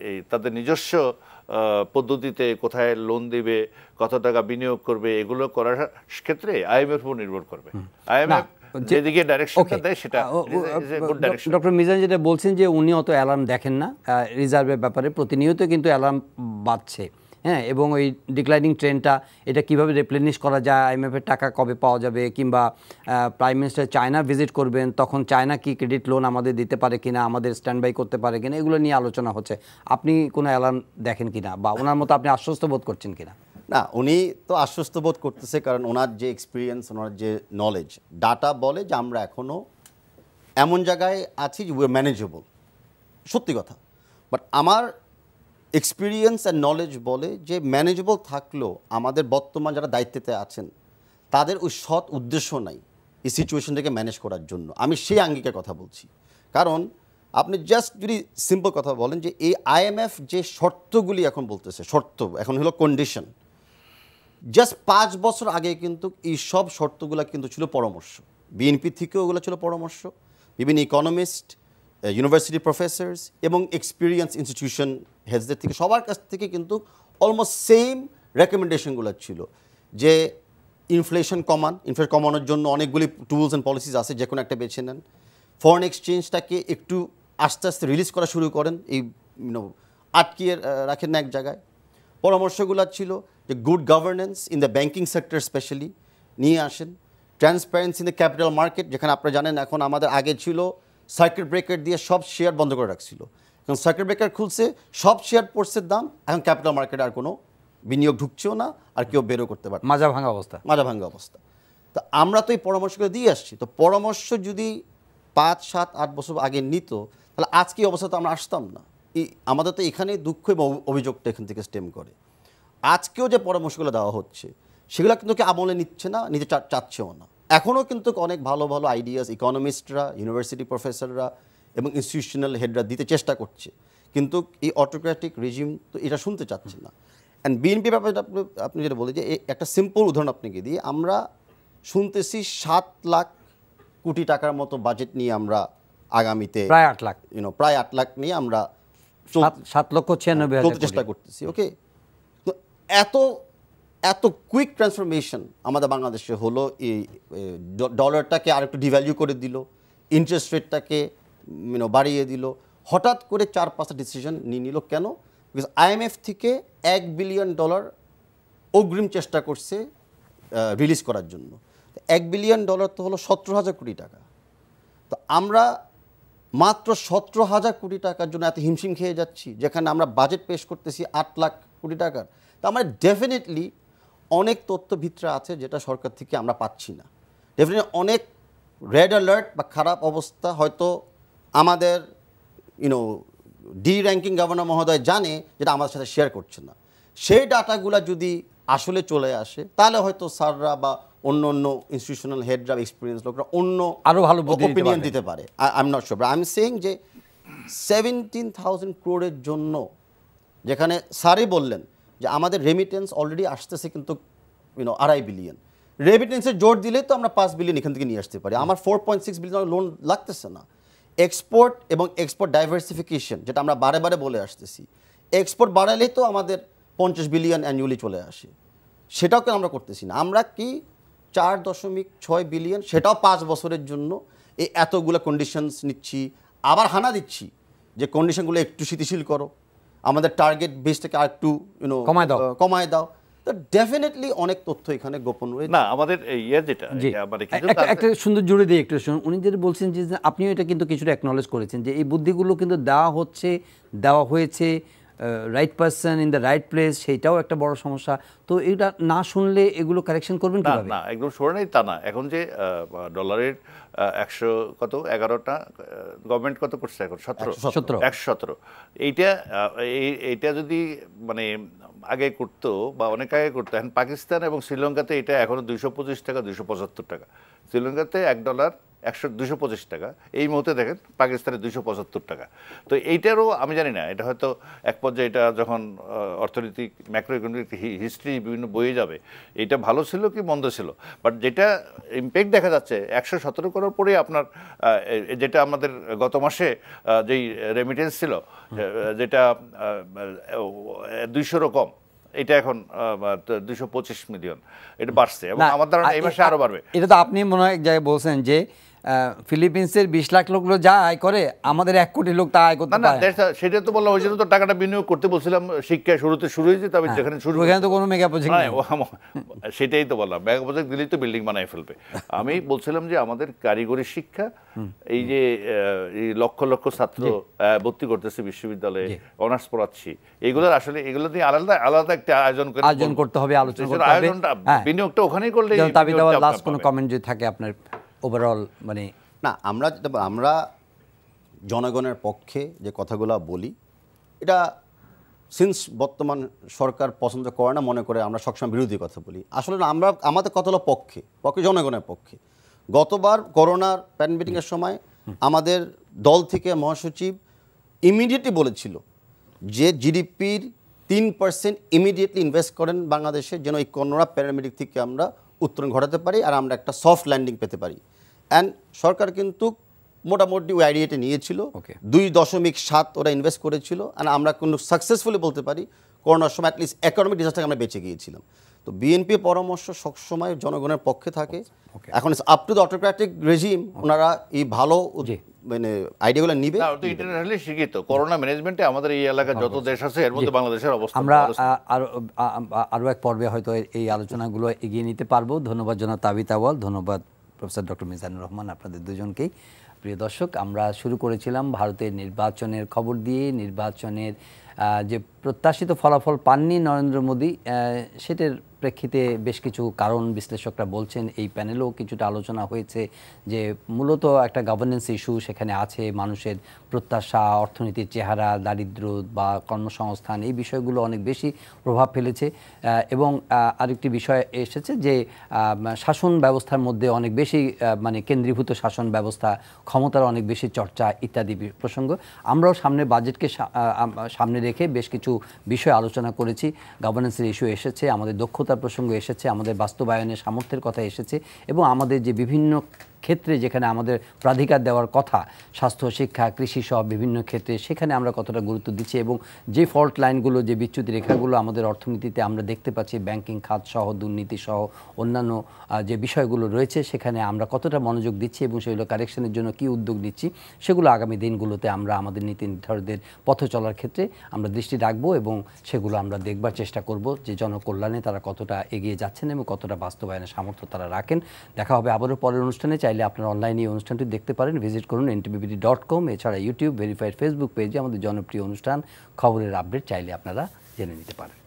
এই তাদের নিজস্ব পদ্ধতিতে কোথায় লোন দিবে, কত টাকা বিনিয়োগ করবে, এগুলো করার ক্ষেত্রে আইএমএফ উপর নির্ভর করবে। আইএমএফ যেদিকে ডাইরেকশনটা দেয় সেটা গুড ডাইরেকশন। ডক্টর মিজান যেটা বলছেন যে উনি অত অ্যালার্ম দেখেন না রিজার্ভের ব্যাপারে, প্রতিনিয়ত কিন্তু অ্যালার্ম বাজছে, হ্যাঁ, এবং ওই ডিক্লাইনিং ট্রেন্ডটা এটা কিভাবে রিপ্লেনিশ করা যায়, আইএমএফের টাকা কবে পাওয়া যাবে, কিংবা প্রাইম মিনিস্টার চায়না ভিজিট করবেন তখন চায়না কি ক্রেডিট লোন আমাদের দিতে পারে কিনা, আমাদের স্ট্যান্ড বাই করতে পারে কিনা, এগুলো নিয়ে আলোচনা হচ্ছে। আপনি কোনো অ্যালার্ম দেখেন কিনা বা ওনার মতো আপনি আশ্বস্ত বোধ করছেন কিনা? না, উনি তো আশ্বস্ত বোধ করতেছে, কারণ ওনার যে এক্সপিরিয়েন্স, ওনার যে নলেজ, ডাটা বলে যে আমরা এখনও এমন জায়গায় আছি যে উই আর ম্যানেজেবল, সত্যি কথা। বাট আমার এক্সপিরিয়েন্স অ্যান্ড নলেজ বলে যে ম্যানেজেবল থাকলেও আমাদের বর্তমান যারা দায়িত্বে আছেন তাদের ওই সৎ উদ্দেশ্য নাই এই সিচুয়েশনটাকে ম্যানেজ করার জন্য। আমি সেই আঙ্গিকের কথা বলছি, কারণ আপনি জাস্ট যদি সিম্পল কথা বলেন যে এই আইএমএফ যে শর্তগুলি এখন বলতেছে, শর্ত এখন হলো কন্ডিশন, জাস্ট 5 বছর আগে কিন্তু এই সব শর্তগুলো কিন্তু ছিল পরামর্শ, বিএনপি থেকেও ওগুলো ছিল পরামর্শ, বিভিন্ন ইকোনমিস্ট, ইউনিভার্সিটি প্রফেসরস এবং এক্সপিরিয়েন্স ইনস্টিটিউশন হেডসদের থেকে, সবার কাছ থেকে কিন্তু অলমোস্ট সেম রেকমেন্ডেশনগুলো ছিল যে ইনফ্লেশন কমানোর জন্য অনেকগুলি টুলস অ্যান্ড পলিসিস আছে, যে কোনো একটা বেছে নেন। ফরেন এক্সচেঞ্জটাকে একটু আস্তে আস্তে রিলিজ করা শুরু করেন, এই আটকিয়ে রাখেন না এক জায়গায়। পরামর্শগুলো ছিল যে good governance in the banking sector specially নিয়ে আসেন, transparency in the capital market, যেখানে আপনারা জানেন এখন আমাদের আগে ছিল সার্কিট ব্রেকার দিয়ে সব শেয়ার বন্ধ করে রাখছিল, এখন সার্কিট ব্রেকার খুলছে, সব শেয়ার পড়ছে দাম, এখন ক্যাপিটাল মার্কেটে আর কোনো বিনিয়োগ ঢুকছেও না, আর কেউ বেরো করতে পারে, মাজা ভাঙা অবস্থা। তো আমরা তো এই পরামর্শগুলো দিয়ে আসছি, তো পরামর্শ যদি 5, 7, 8 বছর আগে নিত তাহলে আজকে অবস্থা তো আমরা আসতাম না। আমাদের তো এখানেই দুঃখ এবং অভিযোগটা এখান থেকে স্টেম করে। আজকেও যে পরামর্শগুলো দেওয়া হচ্ছে সেগুলো কিন্তু আমলে নিচ্ছে না, নিতে চাচ্ছেও না। এখনও কিন্তু অনেক ভালো ভালো আইডিয়াস ইকোনমিস্টরা, ইউনিভার্সিটি প্রফেসররা এবং ইনস্টিটিউশনাল হেডরা দিতে চেষ্টা করছে, কিন্তু এই অটোক্র্যাটিক রেজিম তো এটা শুনতে চাচ্ছে না। অ্যান্ড বিএনপি ব্যাপারে আপনি যেটা বলে যে একটা সিম্পল উদাহরণ আপনাকে দিয়ে, আমরা শুনতেছি 7 লাখ কোটি টাকার মতো বাজেট নিয়ে আমরা আগামীতে প্রায় 8 লাখ প্রায় 8 লাখ নিয়ে আমরা 7,96,000 চেষ্টা করতেছি। ওকে, তো এত কুইক ট্রান্সফরমেশন আমাদের বাংলাদেশে হলো, এই ডলারটাকে আর একটু ডিভ্যালু করে দিল, ইন্টারেস্ট রেটটাকে বাড়িয়ে দিল, হঠাৎ করে 4-5টা ডিসিশন নিয়ে নিল। কেন? বিকজ আইএমএফ থেকে $1 বিলিয়ন অগ্রিম চেষ্টা করছে রিলিজ করার জন্য। $1 বিলিয়ন তো হলো 17,000 কোটি টাকা। তো আমরা মাত্র 17,000 কোটি টাকার জন্য এত হিমশিম খেয়ে যাচ্ছি, যেখানে আমরা বাজেট পেশ করতেছি 8 লাখ কোটি টাকার। তো আমরা ডেফিনেটলি অনেক তথ্য ভিতরে আছে যেটা সরকার থেকে আমরা পাচ্ছি না। ডেফিনেটলি অনেক রেড অ্যালার্ট বা খারাপ অবস্থা হয়তো আমাদের ডি র্যাঙ্কিং গভর্নর মহোদয় জানে, যেটা আমাদের সাথে শেয়ার করছে না। সেই ডাটাগুলো যদি আসলে চলে আসে তাহলে হয়তো স্যাররা বা অন্য ইনস্টিটিউশনাল হেডরা, এক্সপিরিয়েন্স লোকরা অন্য আরো ভালো ওপিনিয়ন দিতে পারে। I am not sure, I am saying যে 17,000 crore জন্য, যেখানে স্যারই বললেন যে আমাদের রেমিটেন্স অলরেডি আসতেছে কিন্তু 2.5 বিলিয়ন, রেমিটেন্সের জোর দিলে তো আমরা 5 বিলিয়ন এখান থেকে নিয়ে আসতে পারি। আমার 4.6 বিলিয়ন লোন লাগতেছে না। এক্সপোর্ট এবং এক্সপোর্ট ডাইভার্সিফিকেশন, যেটা আমরা বারে বারে বলে আসতেছি, এক্সপোর্ট বাড়ালেই তো আমাদের 50 বিলিয়ন অ্যানুয়ালি চলে আসে, সেটাও কেন আমরা করতেছি না? আমরা কি 4.6 বিলিয়ন, সেটাও 5 বছরের জন্য এই এতগুলো কন্ডিশনস নিচ্ছি, আবার হানা দিচ্ছি যে কন্ডিশনগুলো একটু শিথিল করো, আমাদের টার্গেট বেসটাকে আর একটু কমায় দাও। তো ডেফিনেটলি অনেক তথ্য এখানে গোপন রয়েছে। না আমাদের যেটা মানে একটা সুন্দর জুড়ে দিয়ে একটু শুনুন, উনি যেটা বলছেন যে আপনিও এটা কিন্তু কিছুটা অ্যাকনলেজ করেছেন যে এই বুদ্ধিগুলো কিন্তু দেওয়া হয়েছে right person in the right place, সেইটাও একটা বড় সমস্যা। তো এটা না শুনলে এগুলো কারেকশন করবেন কিভাবে? না একদম শুনে নেই তা না। এখন যে ডলারের 111টা গভর্নমেন্ট কত করছে এখন 117 এইটা যদি মানে আগে করতো বা অনেক আগে করতো, এখন পাকিস্তান এবং শ্রীলঙ্কাতে এটা এখনো 225 টাকা 275 টাকা, শ্রীলঙ্কাতে $1 225 টাকা, এই মুহূর্তে দেখেন পাকিস্তানে 275 টাকা। তো এইটারও আমি জানি না, এটা হয়তো এক পর্যায়ে এটা যখন অর্থনৈতিক ম্যাক্রো ইকোনমিক হিস্ট্রি বিভিন্ন বইয়ে যাবে এটা ভালো ছিল কি মন্দ ছিল, বাট যেটা ইম্প্যাক্ট দেখা যাচ্ছে 117 করার পরে আপনার যেটা আমাদের গত মাসে যেই রেমিটেন্স ছিল যেটা 200 কম, এটা এখন 225 মিলিয়ন, এটা বাড়ছে এবং আমার ধারণা এই মাসে আরো বাড়বে। এটা তো আপনি মনে হয় এক জায়গায় বলছেন যে ফিলিপিন্সের 20 লাখ লোক যা আয় করে আমাদের 1 কোটি লোক তা আয় করতে পারে না। সেটা তো বললাম, ওই জন্য তো টাকাটা বিনিয়োগ করতে বলছিলাম, শিক্ষা শুরু হয়েছে, তবে যেখানে ওখানে তো কোনো মেগা প্রজেক্ট নেই, সেটাই তো বললাম, মেগা প্রজেক্ট দিলেই তো বিল্ডিং বানায় ফেলবে। আমি বলছিলাম যে আমাদের কারিগরি শিক্ষা, এই যে লক্ষ লক্ষ ছাত্র ভর্তি করতেছে বিশ্ববিদ্যালয়ে, অনার্স পড়াচ্ছি, এগুলোর আসলে এগুলো দিয়ে আলাদা একটা আয়োজন করতে হবে, আলোচনা করতে হবে, আয়োজনটা বিনিয়োগটা ওখানেই করলে। লাস্ট কোনো কমেন্ট যদি থাকে আপনার ওভারঅল। মানে না, আমরা জনগণের পক্ষে যে কথাগুলো বলি, এটা সিন্স বর্তমান সরকার পছন্দ করে না মনে করে আমরা সবসময় বিরোধী কথা বলি। আসলে আমাদের কথা হলো পক্ষে জনগণের পক্ষে। গতবার করোনার প্যান্ডেমিকের সময় আমাদের দল থেকে মহাসচিব ইমিডিয়েটলি বলেছিল যে জিডিপির 3% ইমিডিয়েটলি ইনভেস্ট করেন বাংলাদেশে, যেন এই করোনা প্যান্ডেমিক থেকে আমরা উত্তরণ ঘটাতে পারি আর আমরা একটা সফট ল্যান্ডিং পেতে পারি। অ্যান্ড সরকার কিন্তু মোটামুটি ওই আইডিয়াটা নিয়েছিল, 2.7 ওরা ইনভেস্ট করেছিল। আর আমরা কিন্তু সাকসেসফুলি বলতে পারি করোনার সময় অ্যাটলিস্ট ইকোনমিক ডিজাস্টার আমরা বেঁচে গিয়েছিলাম। তো বিএনপি পরামর্শ সবসময় জনগণের পক্ষে থাকে। এখন up to the autocratic regime, ওনারা এই ভালো মানে আইডিয়াগুলো নিবে। ইন্টারন্যাশনালি শিক্ষিত করোনা ম্যানেজমেন্টে আমাদের এই এলাকার যত দেশ আছে এর মধ্যে বাংলাদেশের অবস্থা, আমরা আরো এক পর্বে হয়তো এই আলোচনাগুলো এগিয়ে নিতে পারবো। ধন্যবাদ জনাব তাবিথ আউয়াল, ধন্যবাদ প্রফেসর ডক্টর মিজানুর রহমান, আপনাদের দুজনকেই। প্রিয় দর্শক, আমরা শুরু করেছিলাম ভারতের নির্বাচনের খবর দিয়ে। নির্বাচনের যে প্রত্যাশিত ফলাফল পাননি নরেন্দ্র মোদী, সেটার প্রেক্ষিতে বেশ কিছু কারণ বিশ্লেষকরা বলছেন। এই প্যানেলেও কিছুটা আলোচনা হয়েছে যে মূলত একটা গভর্নেন্স ইস্যু সেখানে আছে, মানুষের প্রত্যাশা, অর্থনীতির চেহারা, দারিদ্র্য বা কর্মসংস্থান, এই বিষয়গুলো অনেক বেশি প্রভাব ফেলেছে। এবং আরেকটি বিষয় এসেছে যে শাসন ব্যবস্থার মধ্যে অনেক বেশি মানে কেন্দ্রীভূত শাসন ব্যবস্থা, ক্ষমতার অনেক বেশি চর্চা ইত্যাদি প্রসঙ্গ। আমরাও সামনে বাজেটকে সামনে রেখে বেশ কিছু বিষয় আলোচনা করেছি। গভর্নেন্সের ইস্যু এসেছে, আমাদের দক্ষতার প্রসঙ্গ এসেছে, আমাদের বাস্তবায়নের সামর্থ্যের কথা এসেছে, এবং আমাদের যে বিভিন্ন ক্ষেত্রে যেখানে আমাদের প্রাধিকার দেওয়ার কথা, স্বাস্থ্য, শিক্ষা, কৃষি সহ বিভিন্ন ক্ষেত্রে, সেখানে আমরা কতটা গুরুত্ব দিচ্ছি, এবং যে ফল্ট লাইনগুলো, যে বিচ্যুতি রেখাগুলো আমাদের অর্থনীতিতে আমরা দেখতে পাচ্ছি, ব্যাংকিং খাত সহ, দুর্নীতি সহ অন্যান্য যে বিষয়গুলো রয়েছে, সেখানে আমরা কতটা মনোযোগ দিচ্ছি এবং সেগুলো কারেকশনের জন্য কী উদ্যোগ নিচ্ছি, সেগুলো আগামী দিনগুলোতে আমরা আমাদের নীতি নির্ধারকদের পথ চলার ক্ষেত্রে আমরা দৃষ্টি রাখবো, এবং সেগুলো আমরা দেখবার চেষ্টা করব যে জনকল্যাণে তারা কতটা এগিয়ে যাচ্ছেন এবং কতটা বাস্তবায়নের সামর্থ্য তারা রাখেন। দেখা হবে আবারও পরের অনুষ্ঠানে। চাইলে আপনারা অনলাইনে এই অনুষ্ঠানটি দেখতে পারেন, ভিজিট করুন ntbbd.com। এছাড়া ইউটিউব, ভেরিফাইড ফেসবুক পেজে আমাদের জনপ্রিয় অনুষ্ঠান খবরের আপডেট চাইলে আপনারা জেনে নিতে পারেন।